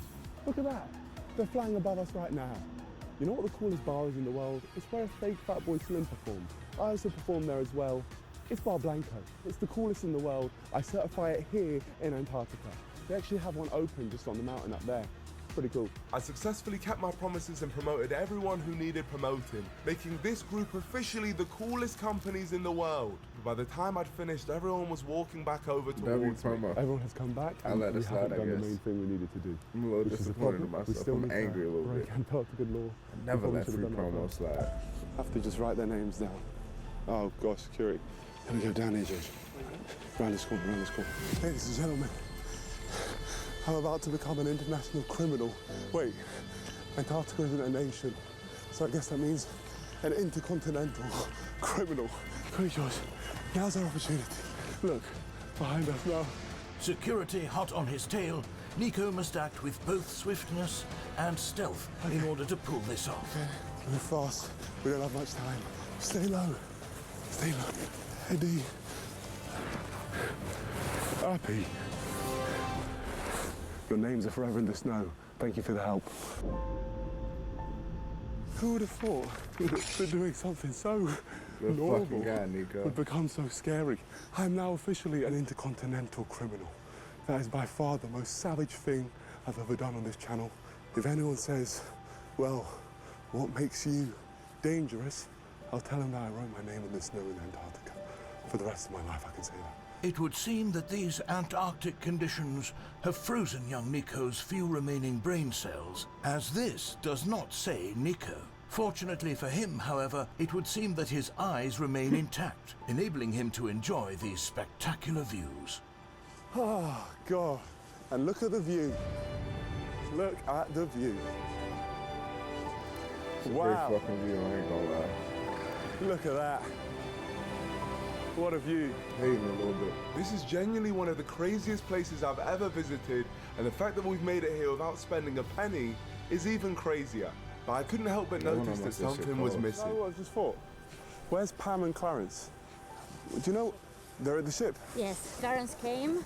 [SPEAKER 4] look at that. They're flying above us right now. You know what the coolest bar is in the world? It's where a fake Fatboy Slim performed. I also perform there as well. It's Bar Blanco. It's the coolest in the world. I certify it here in Antarctica. They actually have one open just on the mountain up there. Pretty cool.
[SPEAKER 3] I successfully kept my promises and promoted everyone who needed promoting, making this group officially the coolest companies in the world. But by the time I'd finished, everyone was walking back over towards me.
[SPEAKER 4] Everyone has come back
[SPEAKER 1] I
[SPEAKER 4] and
[SPEAKER 1] let
[SPEAKER 4] we
[SPEAKER 1] it slide,
[SPEAKER 4] haven't
[SPEAKER 1] I
[SPEAKER 4] done the
[SPEAKER 1] guess.
[SPEAKER 4] main thing we needed to do.
[SPEAKER 1] I'm a little
[SPEAKER 4] which is the
[SPEAKER 1] disappointed in
[SPEAKER 4] problem. We
[SPEAKER 1] myself.
[SPEAKER 4] still
[SPEAKER 1] I'm
[SPEAKER 4] need
[SPEAKER 1] angry
[SPEAKER 4] to
[SPEAKER 1] a little
[SPEAKER 4] break
[SPEAKER 1] bit.
[SPEAKER 4] Antarctica law.
[SPEAKER 1] I never
[SPEAKER 4] We
[SPEAKER 1] let
[SPEAKER 4] probably
[SPEAKER 1] free
[SPEAKER 4] should've done that
[SPEAKER 1] promo
[SPEAKER 4] first.
[SPEAKER 1] slide.
[SPEAKER 4] Have to just write their names down. Oh gosh, security. Let me go down here, George. Round this corner, round this corner. Ladies and gentlemen, I'm about to become an international criminal. Wait, Antarctica isn't a nation, so I guess that means an intercontinental criminal. Come here, George. Now's our opportunity. Look, behind us now.
[SPEAKER 8] Security hot on his tail, Niko must act with both swiftness and stealth in order to pull this off.
[SPEAKER 4] Okay, move fast. We don't have much time. Stay low. Stay low. Eddie. Happy. Your names are forever in the snow. Thank you for the help. Who would have thought that doing something so
[SPEAKER 1] Good
[SPEAKER 4] normal
[SPEAKER 1] fucking guy, Niko.
[SPEAKER 4] would become so scary? I am now officially an intercontinental criminal. That is by far the most savage thing I've ever done on this channel. If anyone says, well, what makes you dangerous, I'll tell them that I wrote my name in the snow in Antarctica. For the rest of my life, I can say that.
[SPEAKER 8] It would seem that these Antarctic conditions have frozen young Niko's few remaining brain cells, as this does not say Niko. Fortunately for him, however, it would seem that his eyes remain intact, enabling him to enjoy these spectacular views.
[SPEAKER 4] Oh, God. And look at the view. Look at the view. Wow.
[SPEAKER 1] Great fucking view, I ain't gonna lie.
[SPEAKER 4] Look at that. What a view.
[SPEAKER 1] Hating a little bit.
[SPEAKER 3] This is genuinely one of the craziest places I've ever visited, and the fact that we've made it here without spending a penny is even crazier. But I couldn't help but notice that something was missing.
[SPEAKER 4] You know what I just thought? Where's Pam and Clarence? Do you know they're at the ship?
[SPEAKER 12] Yes, Clarence came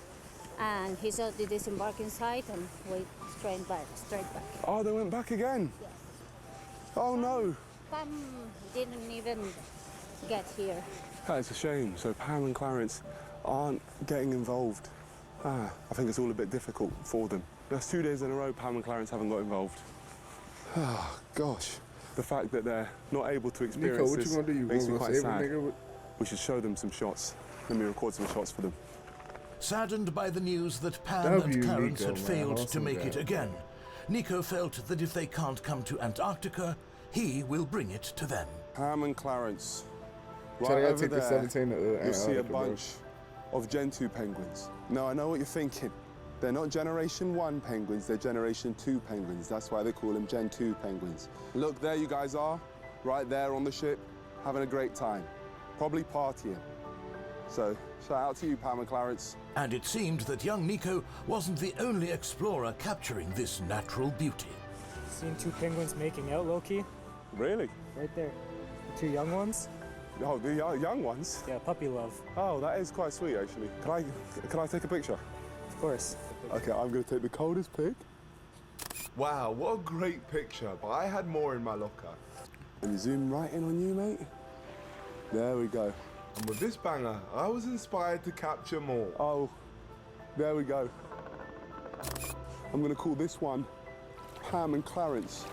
[SPEAKER 12] and he saw the disembarking site and went straight back.
[SPEAKER 4] Oh, they went back again?
[SPEAKER 12] Yes.
[SPEAKER 4] Oh, no.
[SPEAKER 12] Pam didn't even get here.
[SPEAKER 4] That is a shame. So Pam and Clarence aren't getting involved. I think it's all a bit difficult for them. That's 2 days in a row Pam and Clarence haven't got involved. Oh, gosh. The fact that they're not able to experience
[SPEAKER 1] Niko, what
[SPEAKER 4] this
[SPEAKER 1] you gonna do? You
[SPEAKER 4] makes me
[SPEAKER 1] gonna
[SPEAKER 4] quite
[SPEAKER 1] save a
[SPEAKER 4] sad.
[SPEAKER 1] nigga?
[SPEAKER 4] We should show them some shots. Let me record some shots for them.
[SPEAKER 8] Saddened by the news that Pam and Clarence
[SPEAKER 1] Niko,
[SPEAKER 8] had
[SPEAKER 1] man.
[SPEAKER 8] failed to
[SPEAKER 1] Awesome
[SPEAKER 8] make
[SPEAKER 1] guy.
[SPEAKER 8] it again, Niko felt that if they can't come to Antarctica, he will bring it to them.
[SPEAKER 4] Pam and Clarence.
[SPEAKER 1] So I
[SPEAKER 4] Right
[SPEAKER 1] gotta
[SPEAKER 4] over
[SPEAKER 1] take the
[SPEAKER 4] there,
[SPEAKER 1] 17 to
[SPEAKER 4] you'll see a
[SPEAKER 1] Antarctica, bro.
[SPEAKER 4] bunch of Gen 2 penguins. Now, I know what you're thinking. They're not Generation 1 penguins, they're Generation 2 penguins. That's why they call them Gen 2 penguins. Look, there you guys are, right there on the ship, having a great time. Probably partying. So, shout out to you, Pam and Clarence.
[SPEAKER 8] And it seemed that young Niko wasn't the only explorer capturing this natural beauty.
[SPEAKER 13] Seen two penguins making out, low-key?
[SPEAKER 4] Really?
[SPEAKER 13] Right there. The two young ones?
[SPEAKER 4] Oh, the young ones?
[SPEAKER 13] Yeah, puppy love.
[SPEAKER 4] Oh, that is quite sweet, actually. Can I take a picture?
[SPEAKER 13] Of course.
[SPEAKER 4] Okay, I'm gonna take the coldest pic.
[SPEAKER 3] Wow, what a great picture, but I had more in my locker.
[SPEAKER 4] Let me zoom right in on you, mate. There we go.
[SPEAKER 3] And with this banger, I was inspired to capture more.
[SPEAKER 4] Oh, there we go. I'm gonna call this one Pam and Clarence.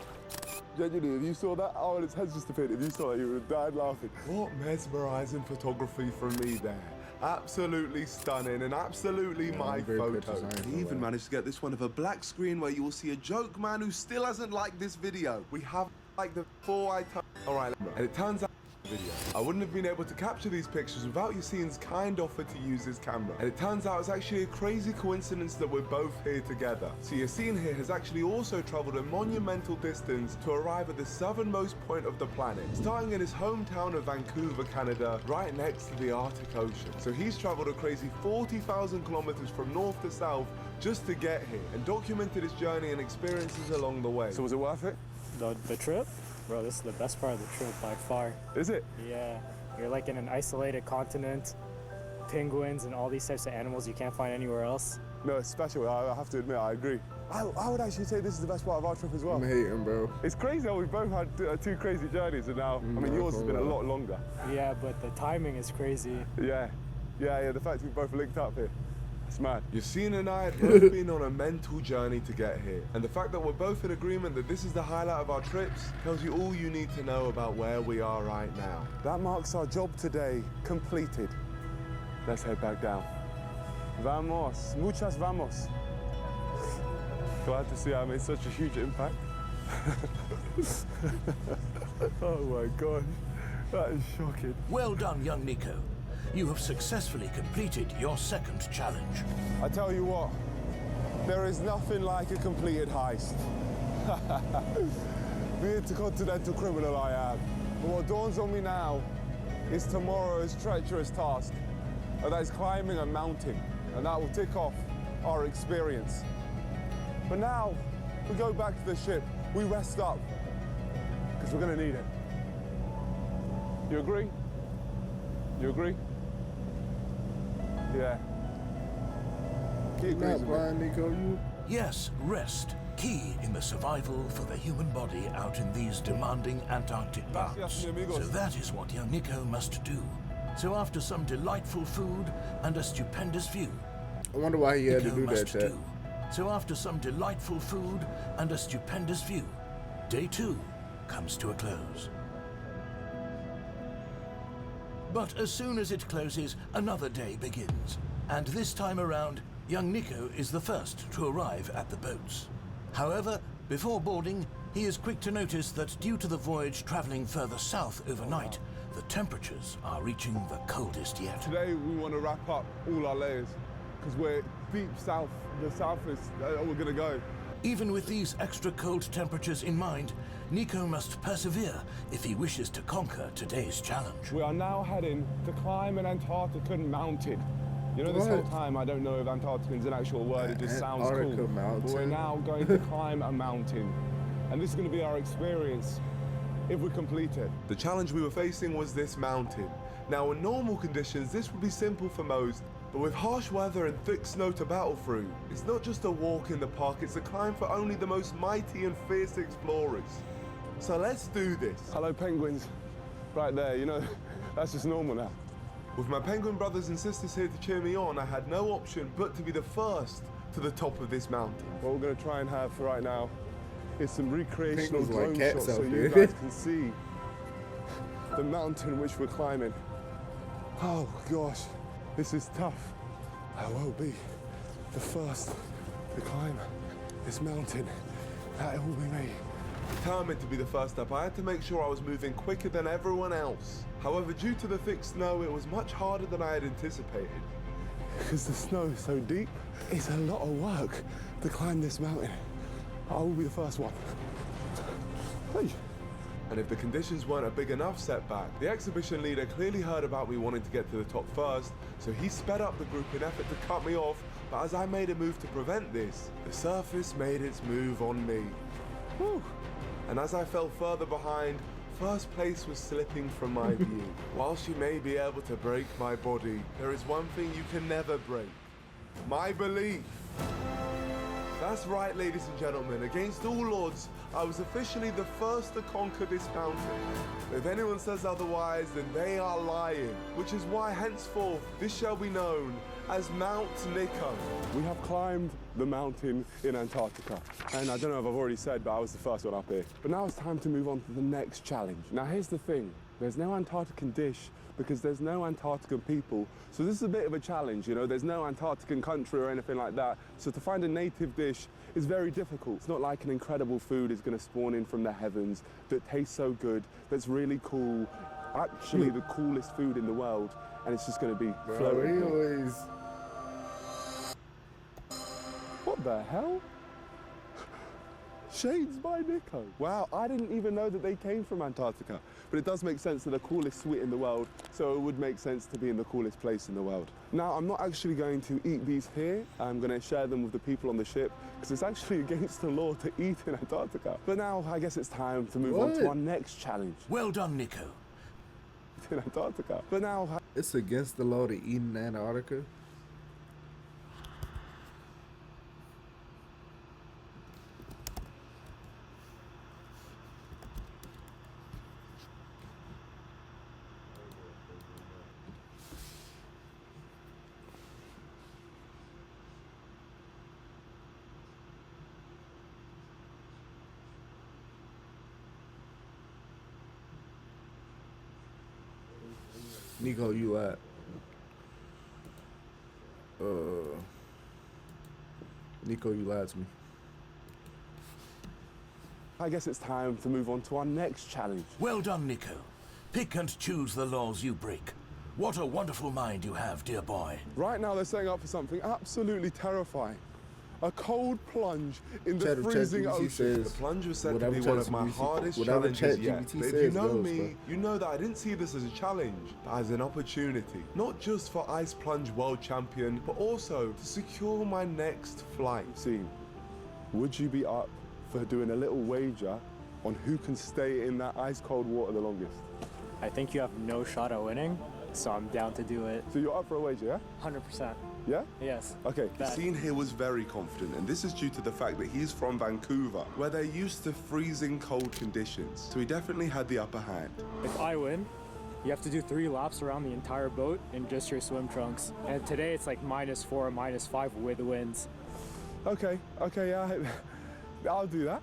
[SPEAKER 4] Genuinely, if you saw that, oh, and its head's just appeared. If you saw that, you would have died laughing.
[SPEAKER 3] What mesmerizing photography from me there. Absolutely stunning and absolutely my photo. We even managed to get this one of a black screen where you will see a joke man who still hasn't liked this video. We have like the 4 I Alright, and it turns out video. I wouldn't have been able to capture these pictures without Yassine's kind offer to use his camera. And it turns out it's actually a crazy coincidence that we're both here together. So Yassine here has actually also traveled a monumental distance to arrive at the southernmost point of the planet, starting in his hometown of Vancouver, Canada, right next to the Arctic Ocean. So he's traveled a crazy 40,000 kilometers from north to south just to get here and documented his journey and experiences along the way.
[SPEAKER 4] So was it worth it?
[SPEAKER 13] The trip? Bro, this is the best part of the trip by far.
[SPEAKER 4] Is it?
[SPEAKER 13] Yeah. You're like in an isolated continent, penguins and all these types of animals you can't find anywhere else.
[SPEAKER 4] No, it's special. I have to admit, I agree. I would actually say this is the best part of our trip as well.
[SPEAKER 1] I'm hating, bro.
[SPEAKER 4] It's crazy how we both had two crazy journeys, and now, I mean, yours has been a lot longer.
[SPEAKER 13] Yeah, but the timing is crazy.
[SPEAKER 4] Yeah. The fact we both linked up here. It's mad.
[SPEAKER 3] Yassine and I have both been on a mental journey to get here, and the fact that we're both in agreement that this is the highlight of our trips tells you all you need to know about where we are right now.
[SPEAKER 4] That marks our job today completed. Let's head back down. Vamos, muchas vamos. Glad to see I made such a huge impact. Oh my God, that is shocking.
[SPEAKER 8] Well done, young Niko. You have successfully completed your second challenge.
[SPEAKER 4] I tell you what, there is nothing like a completed heist. The intercontinental criminal I am. But what dawns on me now is tomorrow's treacherous task, and that is climbing a mountain, and that will tick off our experience. But now, we go back to the ship, we rest up, because we're gonna need it. You agree? You agree? Yeah. Keep
[SPEAKER 1] Not blind, Niko. You.
[SPEAKER 8] Yes, rest. key in the survival for the human body out in these demanding Antarctic bouts. So that is what young Niko must do. So after some delightful food and a stupendous view,
[SPEAKER 1] I wonder why he had to do that,
[SPEAKER 8] must do. So after some delightful food and a stupendous view, day 2 comes to a close. But as soon as it closes, another day begins. And this time around, young Niko is the first to arrive at the boats. However, before boarding, he is quick to notice that due to the voyage traveling further south overnight, the temperatures are reaching the coldest yet.
[SPEAKER 3] Today we want to wrap up all our layers because we're deep south. The south is where we're going to go.
[SPEAKER 8] Even with these extra cold temperatures in mind, Niko must persevere if he wishes to conquer today's challenge.
[SPEAKER 3] We are now heading to climb an Antarctican mountain. You know, this whole time I don't know if Antarctica is an actual word, it just sounds cool. But we're now going to climb a mountain. And this is going to be our experience if we complete it. The challenge we were facing was this mountain. Now in normal conditions this would be simple for most, but with harsh weather and thick snow to battle through, it's not just a walk in the park, it's a climb for only the most mighty and fierce explorers. So let's do this. Hello penguins, right there, you know, that's just normal now. With my penguin brothers and sisters here to cheer me on, I had no option but to be the first to the top of this mountain. What we're going to try and have for right now is some recreational drone shots so you guys can see the mountain which we're climbing. Oh gosh, this is tough. I will be the first to climb this mountain. That will be me. Determined to be the first up, I had to make sure I was moving quicker than everyone else. However, due to the thick snow, it was much harder than I had anticipated. Because the snow is so deep, it's a lot of work to climb this mountain. I will be the first one. Hey. And if the conditions weren't a big enough setback, the exhibition leader clearly heard about me wanting to get to the top first, so he sped up the group in effort to cut me off, but as I made a move to prevent this, the surface made its move on me. Whew. And as I fell further behind, first place was slipping from my view. Whilst you may be able to break my body, there is one thing you can never break. My belief. That's right, ladies and gentlemen. Against all odds, I was officially the first to conquer this mountain. If anyone says otherwise, then they are lying. Which is why henceforth, this shall be known as Mount Niko. We have climbed the mountain in Antarctica. And I don't know if I've already said, but I was the first one up here. But now it's time to move on to the next challenge. Now here's the thing. There's no Antarctican dish because there's no Antarctican people. So this is a bit of a challenge, you know, there's no Antarctican country or anything like that. So to find a native dish is very difficult. It's not like an incredible food is gonna spawn in from the heavens that tastes so good, that's really cool, actually the coolest food in the world, and it's just gonna be floating. What the hell? Shades by Niko. Wow, I didn't even know that they came from Antarctica. But it does make sense that the coolest sweet in the world, so it would make sense to be in the coolest place in the world. Now, I'm not actually going to eat these here. I'm going to share them with the people on the ship, because it's actually against the law to eat in Antarctica. But now, I guess it's time to move on to our next challenge.
[SPEAKER 8] Well done, Niko.
[SPEAKER 3] In Antarctica. But now...
[SPEAKER 1] It's against the law to eat in Antarctica? Niko, you lied. Niko, you lied to me.
[SPEAKER 3] I guess it's time to move on to our next challenge.
[SPEAKER 8] Well done, Niko. Pick and choose the laws you break. What a wonderful mind you have, dear boy.
[SPEAKER 3] Right now they're setting up for something absolutely terrifying. A cold plunge in the freezing ocean. The plunge was said to be one of my hardest challenges yet. But if you know me, you know that I didn't see this as a challenge, but as an opportunity. Not just for Ice Plunge World Champion, but also to secure my next flight. See, would you be up for doing a little wager on who can stay in that ice cold water the longest?
[SPEAKER 13] I think you have no shot at winning. so I'm down to do it.
[SPEAKER 4] So you're up for a wager, yeah?
[SPEAKER 13] 100%.
[SPEAKER 4] Yeah?
[SPEAKER 13] Yes.
[SPEAKER 4] Okay.
[SPEAKER 3] The scene here was very confident, and this is due to the fact that he's from Vancouver, where they're used to freezing cold conditions. So he definitely had the upper hand.
[SPEAKER 13] If I win, you have to do 3 laps around the entire boat in just your swim trunks. And today it's like -4 or -5 with winds.
[SPEAKER 4] Okay, yeah. I'll do that.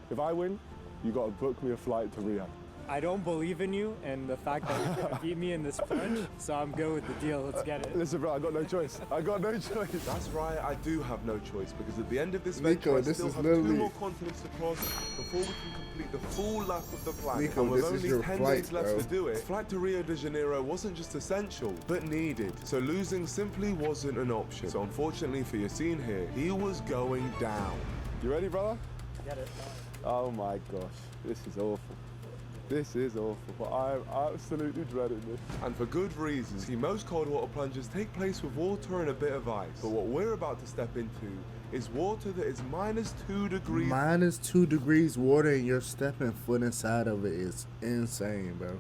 [SPEAKER 4] If I win, you gotta book me a flight to Rio.
[SPEAKER 13] I don't believe in you and the fact that you're gonna beat me in this plunge, so I'm good with the deal. Let's get it.
[SPEAKER 4] Listen, bro, I got no choice.
[SPEAKER 3] That's right, I do have no choice, because at the end of this venture,
[SPEAKER 1] Niko,
[SPEAKER 3] I
[SPEAKER 1] this
[SPEAKER 3] still
[SPEAKER 1] is
[SPEAKER 3] have
[SPEAKER 1] literally
[SPEAKER 3] 2 more continents to cross before we can complete the full lap of the planet.
[SPEAKER 1] Niko,
[SPEAKER 3] And with
[SPEAKER 1] this is
[SPEAKER 3] only
[SPEAKER 1] your
[SPEAKER 3] 10
[SPEAKER 1] flight,
[SPEAKER 3] days left
[SPEAKER 1] bro.
[SPEAKER 3] to do it, flight to Rio de Janeiro wasn't just essential, but needed. So losing simply wasn't an option. So unfortunately for Yassine here, he was going down.
[SPEAKER 4] You ready, brother?
[SPEAKER 13] Get it.
[SPEAKER 4] Oh my gosh, this is awful. This is awful, but I'm absolutely dreading this.
[SPEAKER 3] And for good reasons. See, most cold water plunges take place with water and a bit of ice. But what we're about to step into is water that is -2 degrees.
[SPEAKER 1] -2 degrees water and you're stepping foot inside of it is insane, bro.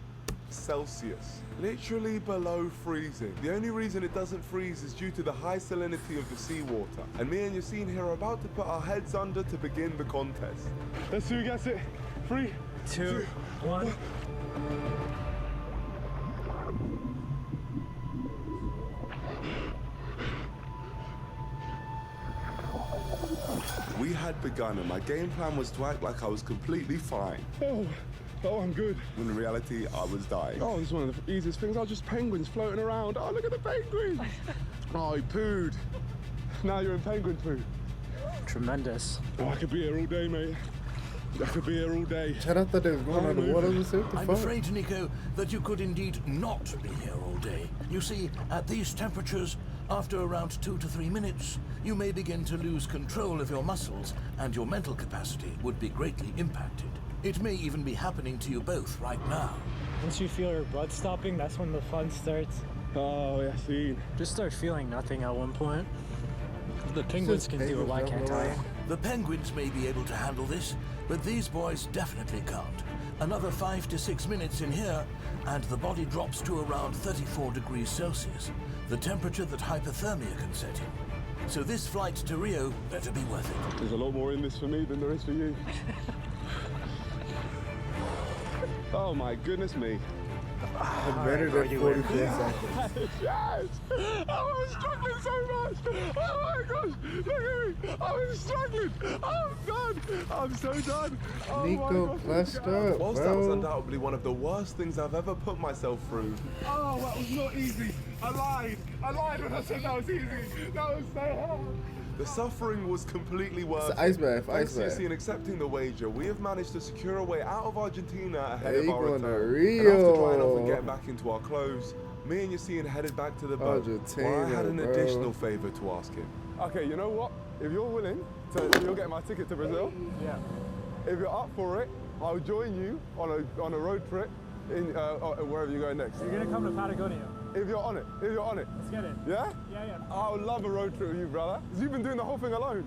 [SPEAKER 3] Celsius. Literally below freezing. The only reason it doesn't freeze is due to the high salinity of the seawater. And me and Yassine here are about to put our heads under to begin the contest.
[SPEAKER 4] Let's see who gets it. 3,
[SPEAKER 13] 2, 1.
[SPEAKER 3] We had begun, and my game plan was to act like I was completely fine.
[SPEAKER 4] Oh, I'm good.
[SPEAKER 3] When in reality, I was dying.
[SPEAKER 4] Oh, this is one of the easiest things. Oh, just penguins floating around. Oh, look at the penguin. Oh, he pooed. Now you're in penguin poo.
[SPEAKER 13] Tremendous.
[SPEAKER 4] Oh, I could be here all day, mate. I could be here all day.
[SPEAKER 1] Chad, I thought they was going on the water. What the
[SPEAKER 8] I'm
[SPEAKER 1] fuck?
[SPEAKER 8] afraid, Niko, that you could indeed not be here all day. You see, at these temperatures, after around 2 to 3 minutes, you may begin to lose control of your muscles, and your mental capacity would be greatly impacted. It may even be happening to you both right now.
[SPEAKER 13] Once you feel your blood stopping, that's when the fun starts.
[SPEAKER 4] Oh, Yassine.
[SPEAKER 13] Just start feeling nothing at one point. The penguins can do it, why can't I?
[SPEAKER 8] The penguins may be able to handle this, but these boys definitely can't. Another 5 to 6 minutes in here, and the body drops to around 34 degrees Celsius, the temperature that hypothermia can set in. So this flight to Rio better be worth it.
[SPEAKER 4] There's a lot more in this for me than there is for you. Oh my goodness me.
[SPEAKER 1] Better than 44 seconds.
[SPEAKER 4] Yes! I was struggling so much! Oh my gosh! Look at me! I was struggling! I'm done! I'm so done! Oh
[SPEAKER 1] Niko clutched up,
[SPEAKER 3] Whilst that was
[SPEAKER 1] bro.
[SPEAKER 3] undoubtedly one of the worst things I've ever put myself through.
[SPEAKER 4] Oh, that was not easy! I lied when I said that was easy! That was so hard!
[SPEAKER 3] The suffering was completely worth
[SPEAKER 1] It's an ice bath,
[SPEAKER 3] Thanks
[SPEAKER 1] ice
[SPEAKER 3] to
[SPEAKER 1] bath.
[SPEAKER 3] Yassine accepting the wager, we have managed to secure a way out of Argentina ahead
[SPEAKER 1] Hey,
[SPEAKER 3] of our
[SPEAKER 1] going to
[SPEAKER 3] return. And after drying off and
[SPEAKER 1] Rio.
[SPEAKER 3] getting back into our clothes, me and Yassine headed back to the boat,
[SPEAKER 1] Argentina,
[SPEAKER 3] where I had an
[SPEAKER 1] bro.
[SPEAKER 3] additional favour to ask him.
[SPEAKER 4] Okay, you know what? If you're willing to, you'll get my ticket to Brazil.
[SPEAKER 13] Yeah.
[SPEAKER 4] If you're up for it, I'll join you on a road trip in wherever you go next.
[SPEAKER 13] You're gonna come to Patagonia.
[SPEAKER 4] If you're on it,
[SPEAKER 13] Let's get it.
[SPEAKER 4] Yeah?
[SPEAKER 13] Yeah.
[SPEAKER 4] I would love a road trip with you, brother. 'Cause you've been doing the whole thing alone.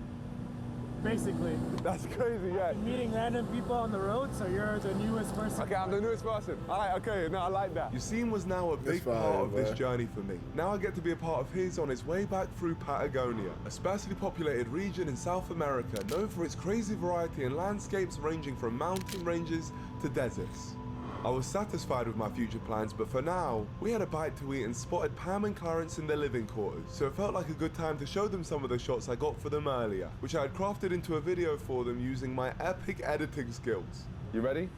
[SPEAKER 13] Basically.
[SPEAKER 4] That's crazy, yeah.
[SPEAKER 13] Meeting random people on the road, so you're the newest person.
[SPEAKER 4] Okay, I'm the newest person. Okay, no, I like that.
[SPEAKER 3] Yassine was now a big
[SPEAKER 1] fine,
[SPEAKER 3] part of this
[SPEAKER 1] bro.
[SPEAKER 3] journey for me. Now I get to be a part of his on his way back through Patagonia, a sparsely populated region in South America known for its crazy variety in landscapes ranging from mountain ranges to deserts. I was satisfied with my future plans, but for now, we had a bite to eat and spotted Pam and Clarence in their living quarters, so it felt like a good time to show them some of the shots I got for them earlier, which I had crafted into a video for them using my epic editing skills.
[SPEAKER 4] You ready?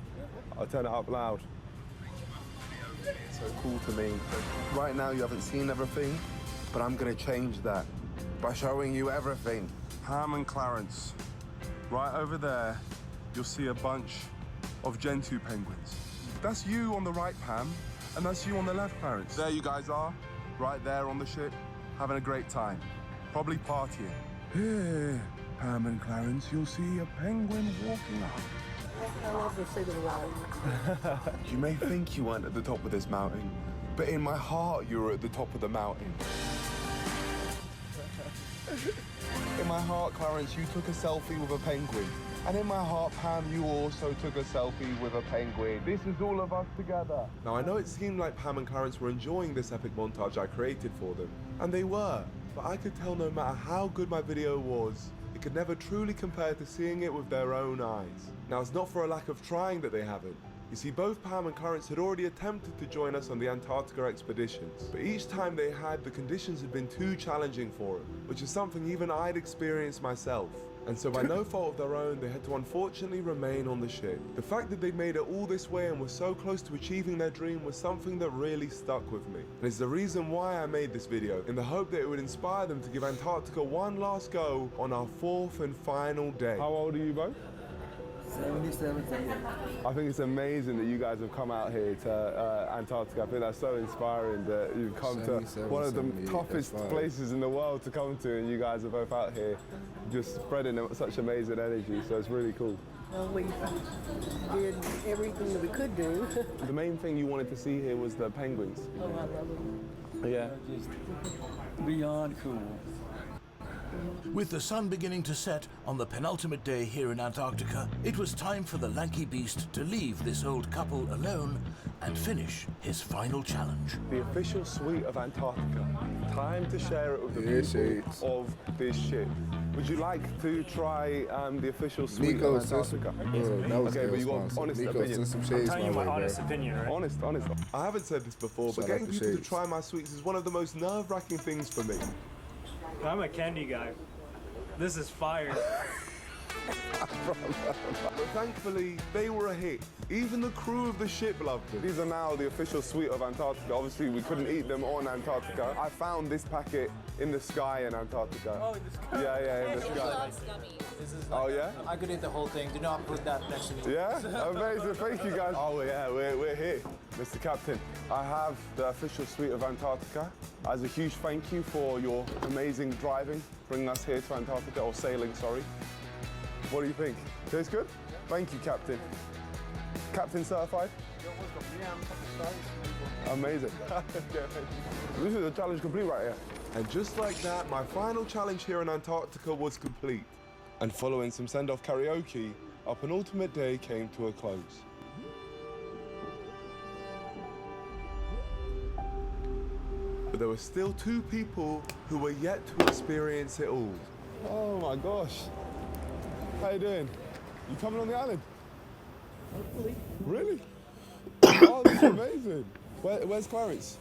[SPEAKER 4] I'll turn it up loud.
[SPEAKER 3] It's so cool to me. Right now you haven't seen everything, but I'm gonna change that by showing you everything.
[SPEAKER 4] Pam and Clarence. Right over there, you'll see a bunch of Gentoo penguins. That's you on the right, Pam, and that's you on the left, Clarence. There you guys are, right there on the ship, having a great time. Probably partying. Here, Pam and Clarence, you'll see a penguin walking up.
[SPEAKER 10] I love the state of the world.
[SPEAKER 3] You may think you weren't at the top of this mountain, but in my heart you were at the top of the mountain. In my heart, Clarence, you took a selfie with a penguin. And in my heart, Pam, you also took a selfie with a penguin. This is all of us together. Now, I know it seemed like Pam and Clarence were enjoying this epic montage I created for them, and they were, but I could tell no matter how good my video was, it could never truly compare to seeing it with their own eyes. Now, it's not for a lack of trying that they haven't. You see, both Pam and Clarence had already attempted to join us on the Antarctica expeditions, but each time they had, the conditions had been too challenging for them, which is something even I'd experienced myself. And so by no fault of their own, they had to unfortunately remain on the ship. The fact that they made it all this way and were so close to achieving their dream was something that really stuck with me. And it's the reason why I made this video, in the hope that it would inspire them to give Antarctica one last go on our 4th and final day. How old are you both?
[SPEAKER 11] 77.
[SPEAKER 3] I think it's amazing that you guys have come out here to Antarctica. I think that's so inspiring that you've come to one of the toughest places in the world to come to, and you guys are both out here just spreading such amazing energy, so it's really cool.
[SPEAKER 10] Well, we did everything that we could do.
[SPEAKER 3] The main thing you wanted to see here was the penguins.
[SPEAKER 10] Oh, I love them.
[SPEAKER 3] Yeah.
[SPEAKER 11] Just beyond cool.
[SPEAKER 8] With the sun beginning to set on the penultimate day here in Antarctica, it was time for the lanky beast to leave this old couple alone and finish his final challenge.
[SPEAKER 3] The official suite of Antarctica. Time to share it with the people of this ship. Would you like to try the official suite
[SPEAKER 1] Niko,
[SPEAKER 3] of Antarctica? Okay, but you got honest opinion.
[SPEAKER 13] I'm telling you my honest opinion, right?
[SPEAKER 3] Honest. I haven't said this before, but getting people to try my sweets is one of the most nerve-wracking things for me.
[SPEAKER 13] I'm a candy guy. This is fire.
[SPEAKER 3] But thankfully, they were a hit. Even the crew of the ship loved them. These are now the official suite of Antarctica. Obviously, we couldn't eat them on Antarctica. I found this packet in the sky in Antarctica.
[SPEAKER 14] Oh, in the sky?
[SPEAKER 3] Yeah, in the sky.
[SPEAKER 14] This is
[SPEAKER 3] Oh, yeah?
[SPEAKER 14] I could eat the whole thing. Do not put that next to me.
[SPEAKER 3] Yeah? Amazing. Thank you, guys. Oh, yeah, we're here. Mr. Captain, I have the official suite of Antarctica. As a huge thank you for your amazing driving, bringing us here to Antarctica, or sailing, sorry. What do you think? Tastes good? Yeah. Thank you, Captain. Captain certified?
[SPEAKER 14] You're welcome. Yeah, I'm
[SPEAKER 3] amazing. This is a challenge complete right here. And just like that, my final challenge here in Antarctica was complete. And following some send-off karaoke, our penultimate day came to a close. But there were still 2 people who were yet to experience it all. Oh my gosh. How you doing? You coming on the island?
[SPEAKER 10] Hopefully.
[SPEAKER 3] Really? Oh, that's amazing. Where's Clarence?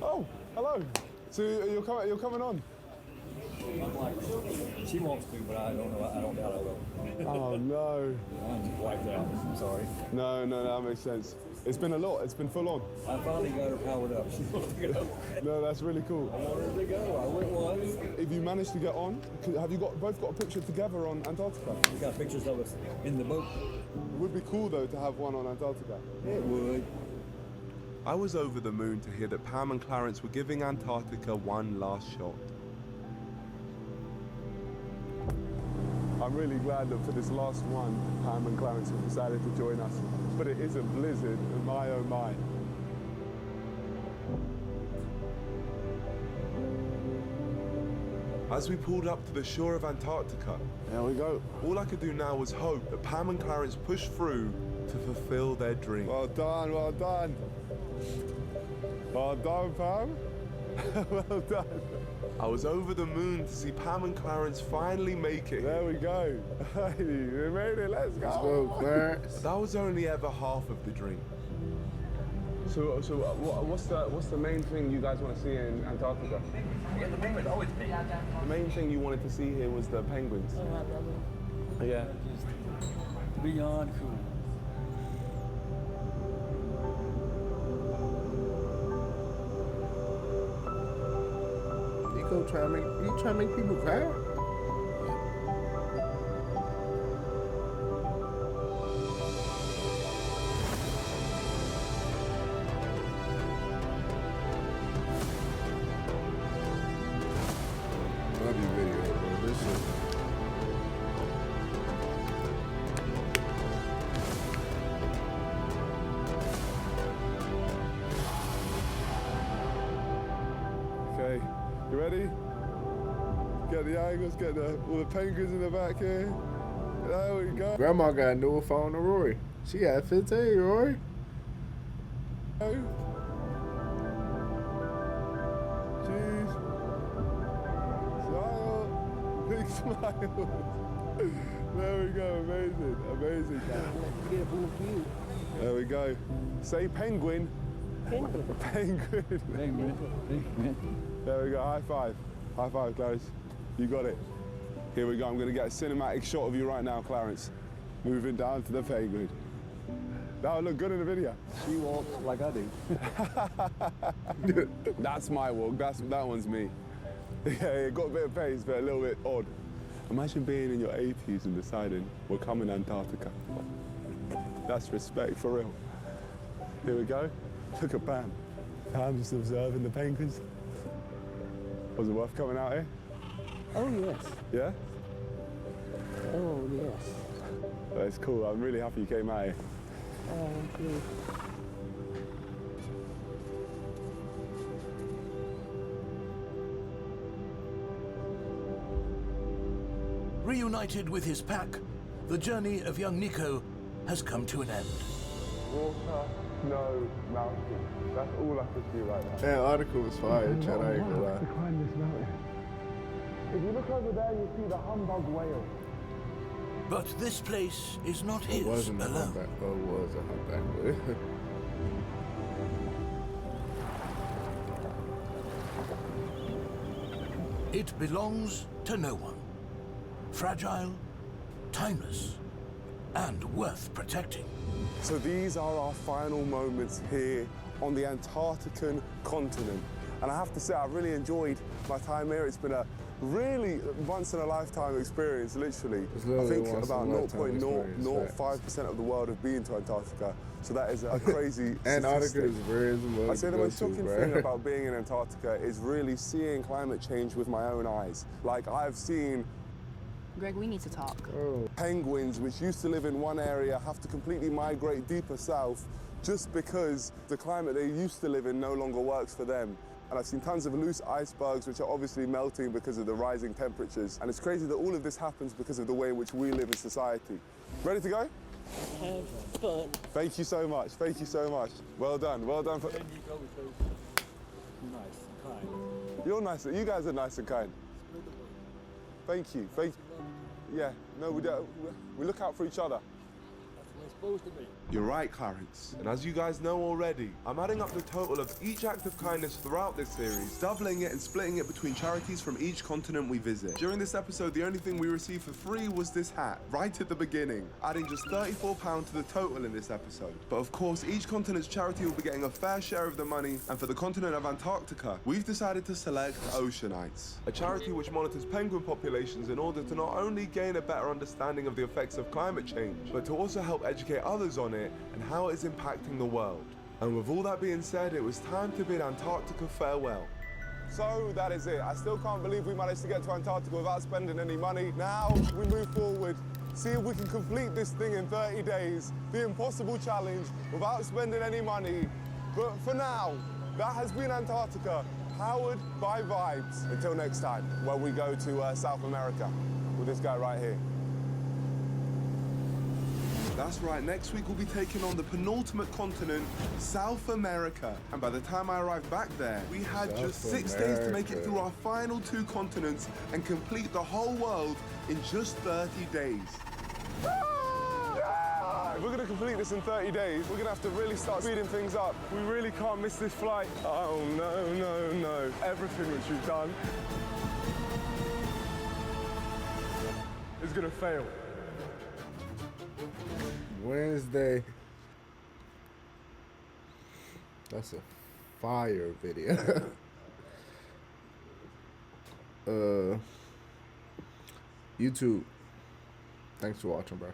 [SPEAKER 3] Oh, hello. So you're coming on?
[SPEAKER 15] She wants to, but I don't know. I don't doubt I will.
[SPEAKER 3] Oh no.
[SPEAKER 15] I'm wiped out. I'm sorry.
[SPEAKER 3] No, that makes sense. It's been a lot. It's been full on.
[SPEAKER 15] I finally got her powered up. She wants to go.
[SPEAKER 3] No, that's really cool.
[SPEAKER 15] I want her to go. I went once.
[SPEAKER 3] If you manage to get on, have you both got a picture together on Antarctica?
[SPEAKER 15] We got pictures of us in the boat.
[SPEAKER 3] It would be cool though to have one on Antarctica.
[SPEAKER 15] It would.
[SPEAKER 3] I was over the moon to hear that Pam and Clarence were giving Antarctica one last shot. I'm really glad that for this last one, Pam and Clarence have decided to join us. But it is a blizzard, and my oh my. As we pulled up to the shore of Antarctica, there we go. All I could do now was hope that Pam and Clarence pushed through to fulfill their dream. Well done, well done. Well done, Pam. Well done. I was over the moon to see Pam and Clarence finally make it. There we go. Hey, we made it, let's go. Let's go, Clarence. That was only ever half of the dream. So what's the main thing you guys want to see in Antarctica?
[SPEAKER 14] Yeah, the penguins always pay.
[SPEAKER 3] The main thing you wanted to see here was the penguins.
[SPEAKER 10] Oh, I love them.
[SPEAKER 3] Yeah.
[SPEAKER 11] Just beyond cool.
[SPEAKER 1] Niko trying to make people cry? Love your video, bro. This is.
[SPEAKER 3] Okay, you ready? Get the angles, get all the penguins in the back here. There we go.
[SPEAKER 1] Grandma got a newer phone than Rory. She got 15, Rory.
[SPEAKER 3] Cheese. Smile. Big smile. There we go. Amazing. Amazing. There we go. Say penguin. Penguin. Penguin.
[SPEAKER 15] Penguin.
[SPEAKER 3] There we go. High five. High five, Clarence. You got it. Here we go. I'm going to get a cinematic shot of you right now, Clarence. Moving down to the penguin. That would look good in the video.
[SPEAKER 15] She walks like I do.
[SPEAKER 3] That's my walk. That one's me. Yeah, it got a bit of pace, but a little bit odd. Imagine being in your 80s and deciding we're coming to Antarctica. That's respect for real. Here we go. Look at Pam. Pam just observing the penguins. Was it worth coming out here?
[SPEAKER 10] Oh, yes.
[SPEAKER 3] Yeah?
[SPEAKER 10] Oh, yes.
[SPEAKER 3] That's cool. I'm really happy you came out here.
[SPEAKER 10] Oh, thank you.
[SPEAKER 8] Reunited with his pack, the journey of young Niko has come to an end.
[SPEAKER 3] Water, snow, mountain. That's all I can see right now.
[SPEAKER 1] That article was fire, Chad. I ain't gonna lie.
[SPEAKER 3] To climb this mountain. If you look over there, you see the humbug whale.
[SPEAKER 8] But this place is not his
[SPEAKER 1] It wasn't a
[SPEAKER 8] alone.
[SPEAKER 1] humpback. Oh, it was a humpback.
[SPEAKER 8] It belongs to no one. Fragile, timeless, and worth protecting.
[SPEAKER 3] So these are our final moments here on the Antarctican continent. And I have to say, I've really enjoyed my time here. It's been a really once-in-a-lifetime experience, literally. I think about 0.005% of the world have been to Antarctica. So that is a crazy
[SPEAKER 1] Antarctica is very
[SPEAKER 3] I'd say the most shocking thing about being in Antarctica is really seeing climate change with my own eyes. Like, I've seen
[SPEAKER 16] Greg, we need to talk.
[SPEAKER 3] penguins, which used to live in one area, have to completely migrate deeper south just because the climate they used to live in no longer works for them. And I've seen tons of loose icebergs, which are obviously melting because of the rising temperatures. And it's crazy that all of this happens because of the way in which we live in society. Ready to go?
[SPEAKER 10] Have fun.
[SPEAKER 3] Thank you so much. Thank you so much. Well done. Well done.
[SPEAKER 15] Nice and kind.
[SPEAKER 3] You're nice. You guys are nice and kind. Thank you. Thank you. Yeah. No, we don't. We look out for each other.
[SPEAKER 15] Supposed to be.
[SPEAKER 3] You're right, Clarence. And as you guys know already, I'm adding up the total of each act of kindness throughout this series, doubling it and splitting it between charities from each continent we visit. During this episode, the only thing we received for free was this hat, right at the beginning, adding just £34 to the total in this episode. But of course, each continent's charity will be getting a fair share of the money, and for the continent of Antarctica, we've decided to select Oceanites, a charity which monitors penguin populations in order to not only gain a better understanding of the effects of climate change, but to also help educate others on it and how it is impacting the world. And with all that being said, it was time to bid Antarctica farewell. So that is it. I still can't believe we managed to get to Antarctica without spending any money. Now we move forward, see if we can complete this thing in 30 days, the impossible challenge, without spending any money. But for now, that has been Antarctica, powered by vibes. Until next time, where we go to South America with this guy right here. That's right, next week we'll be taking on the penultimate continent, South America. And by the time I arrived back there, we had just 6 days to make it through our final 2 continents and complete the whole world in just 30 days. If we're gonna complete this in 30 days, we're gonna have to really start speeding things up. We really can't miss this flight. Oh no, no, no. Everything which we've done is gonna fail.
[SPEAKER 1] Wednesday. That's a fire video. YouTube. Thanks for watching, bro.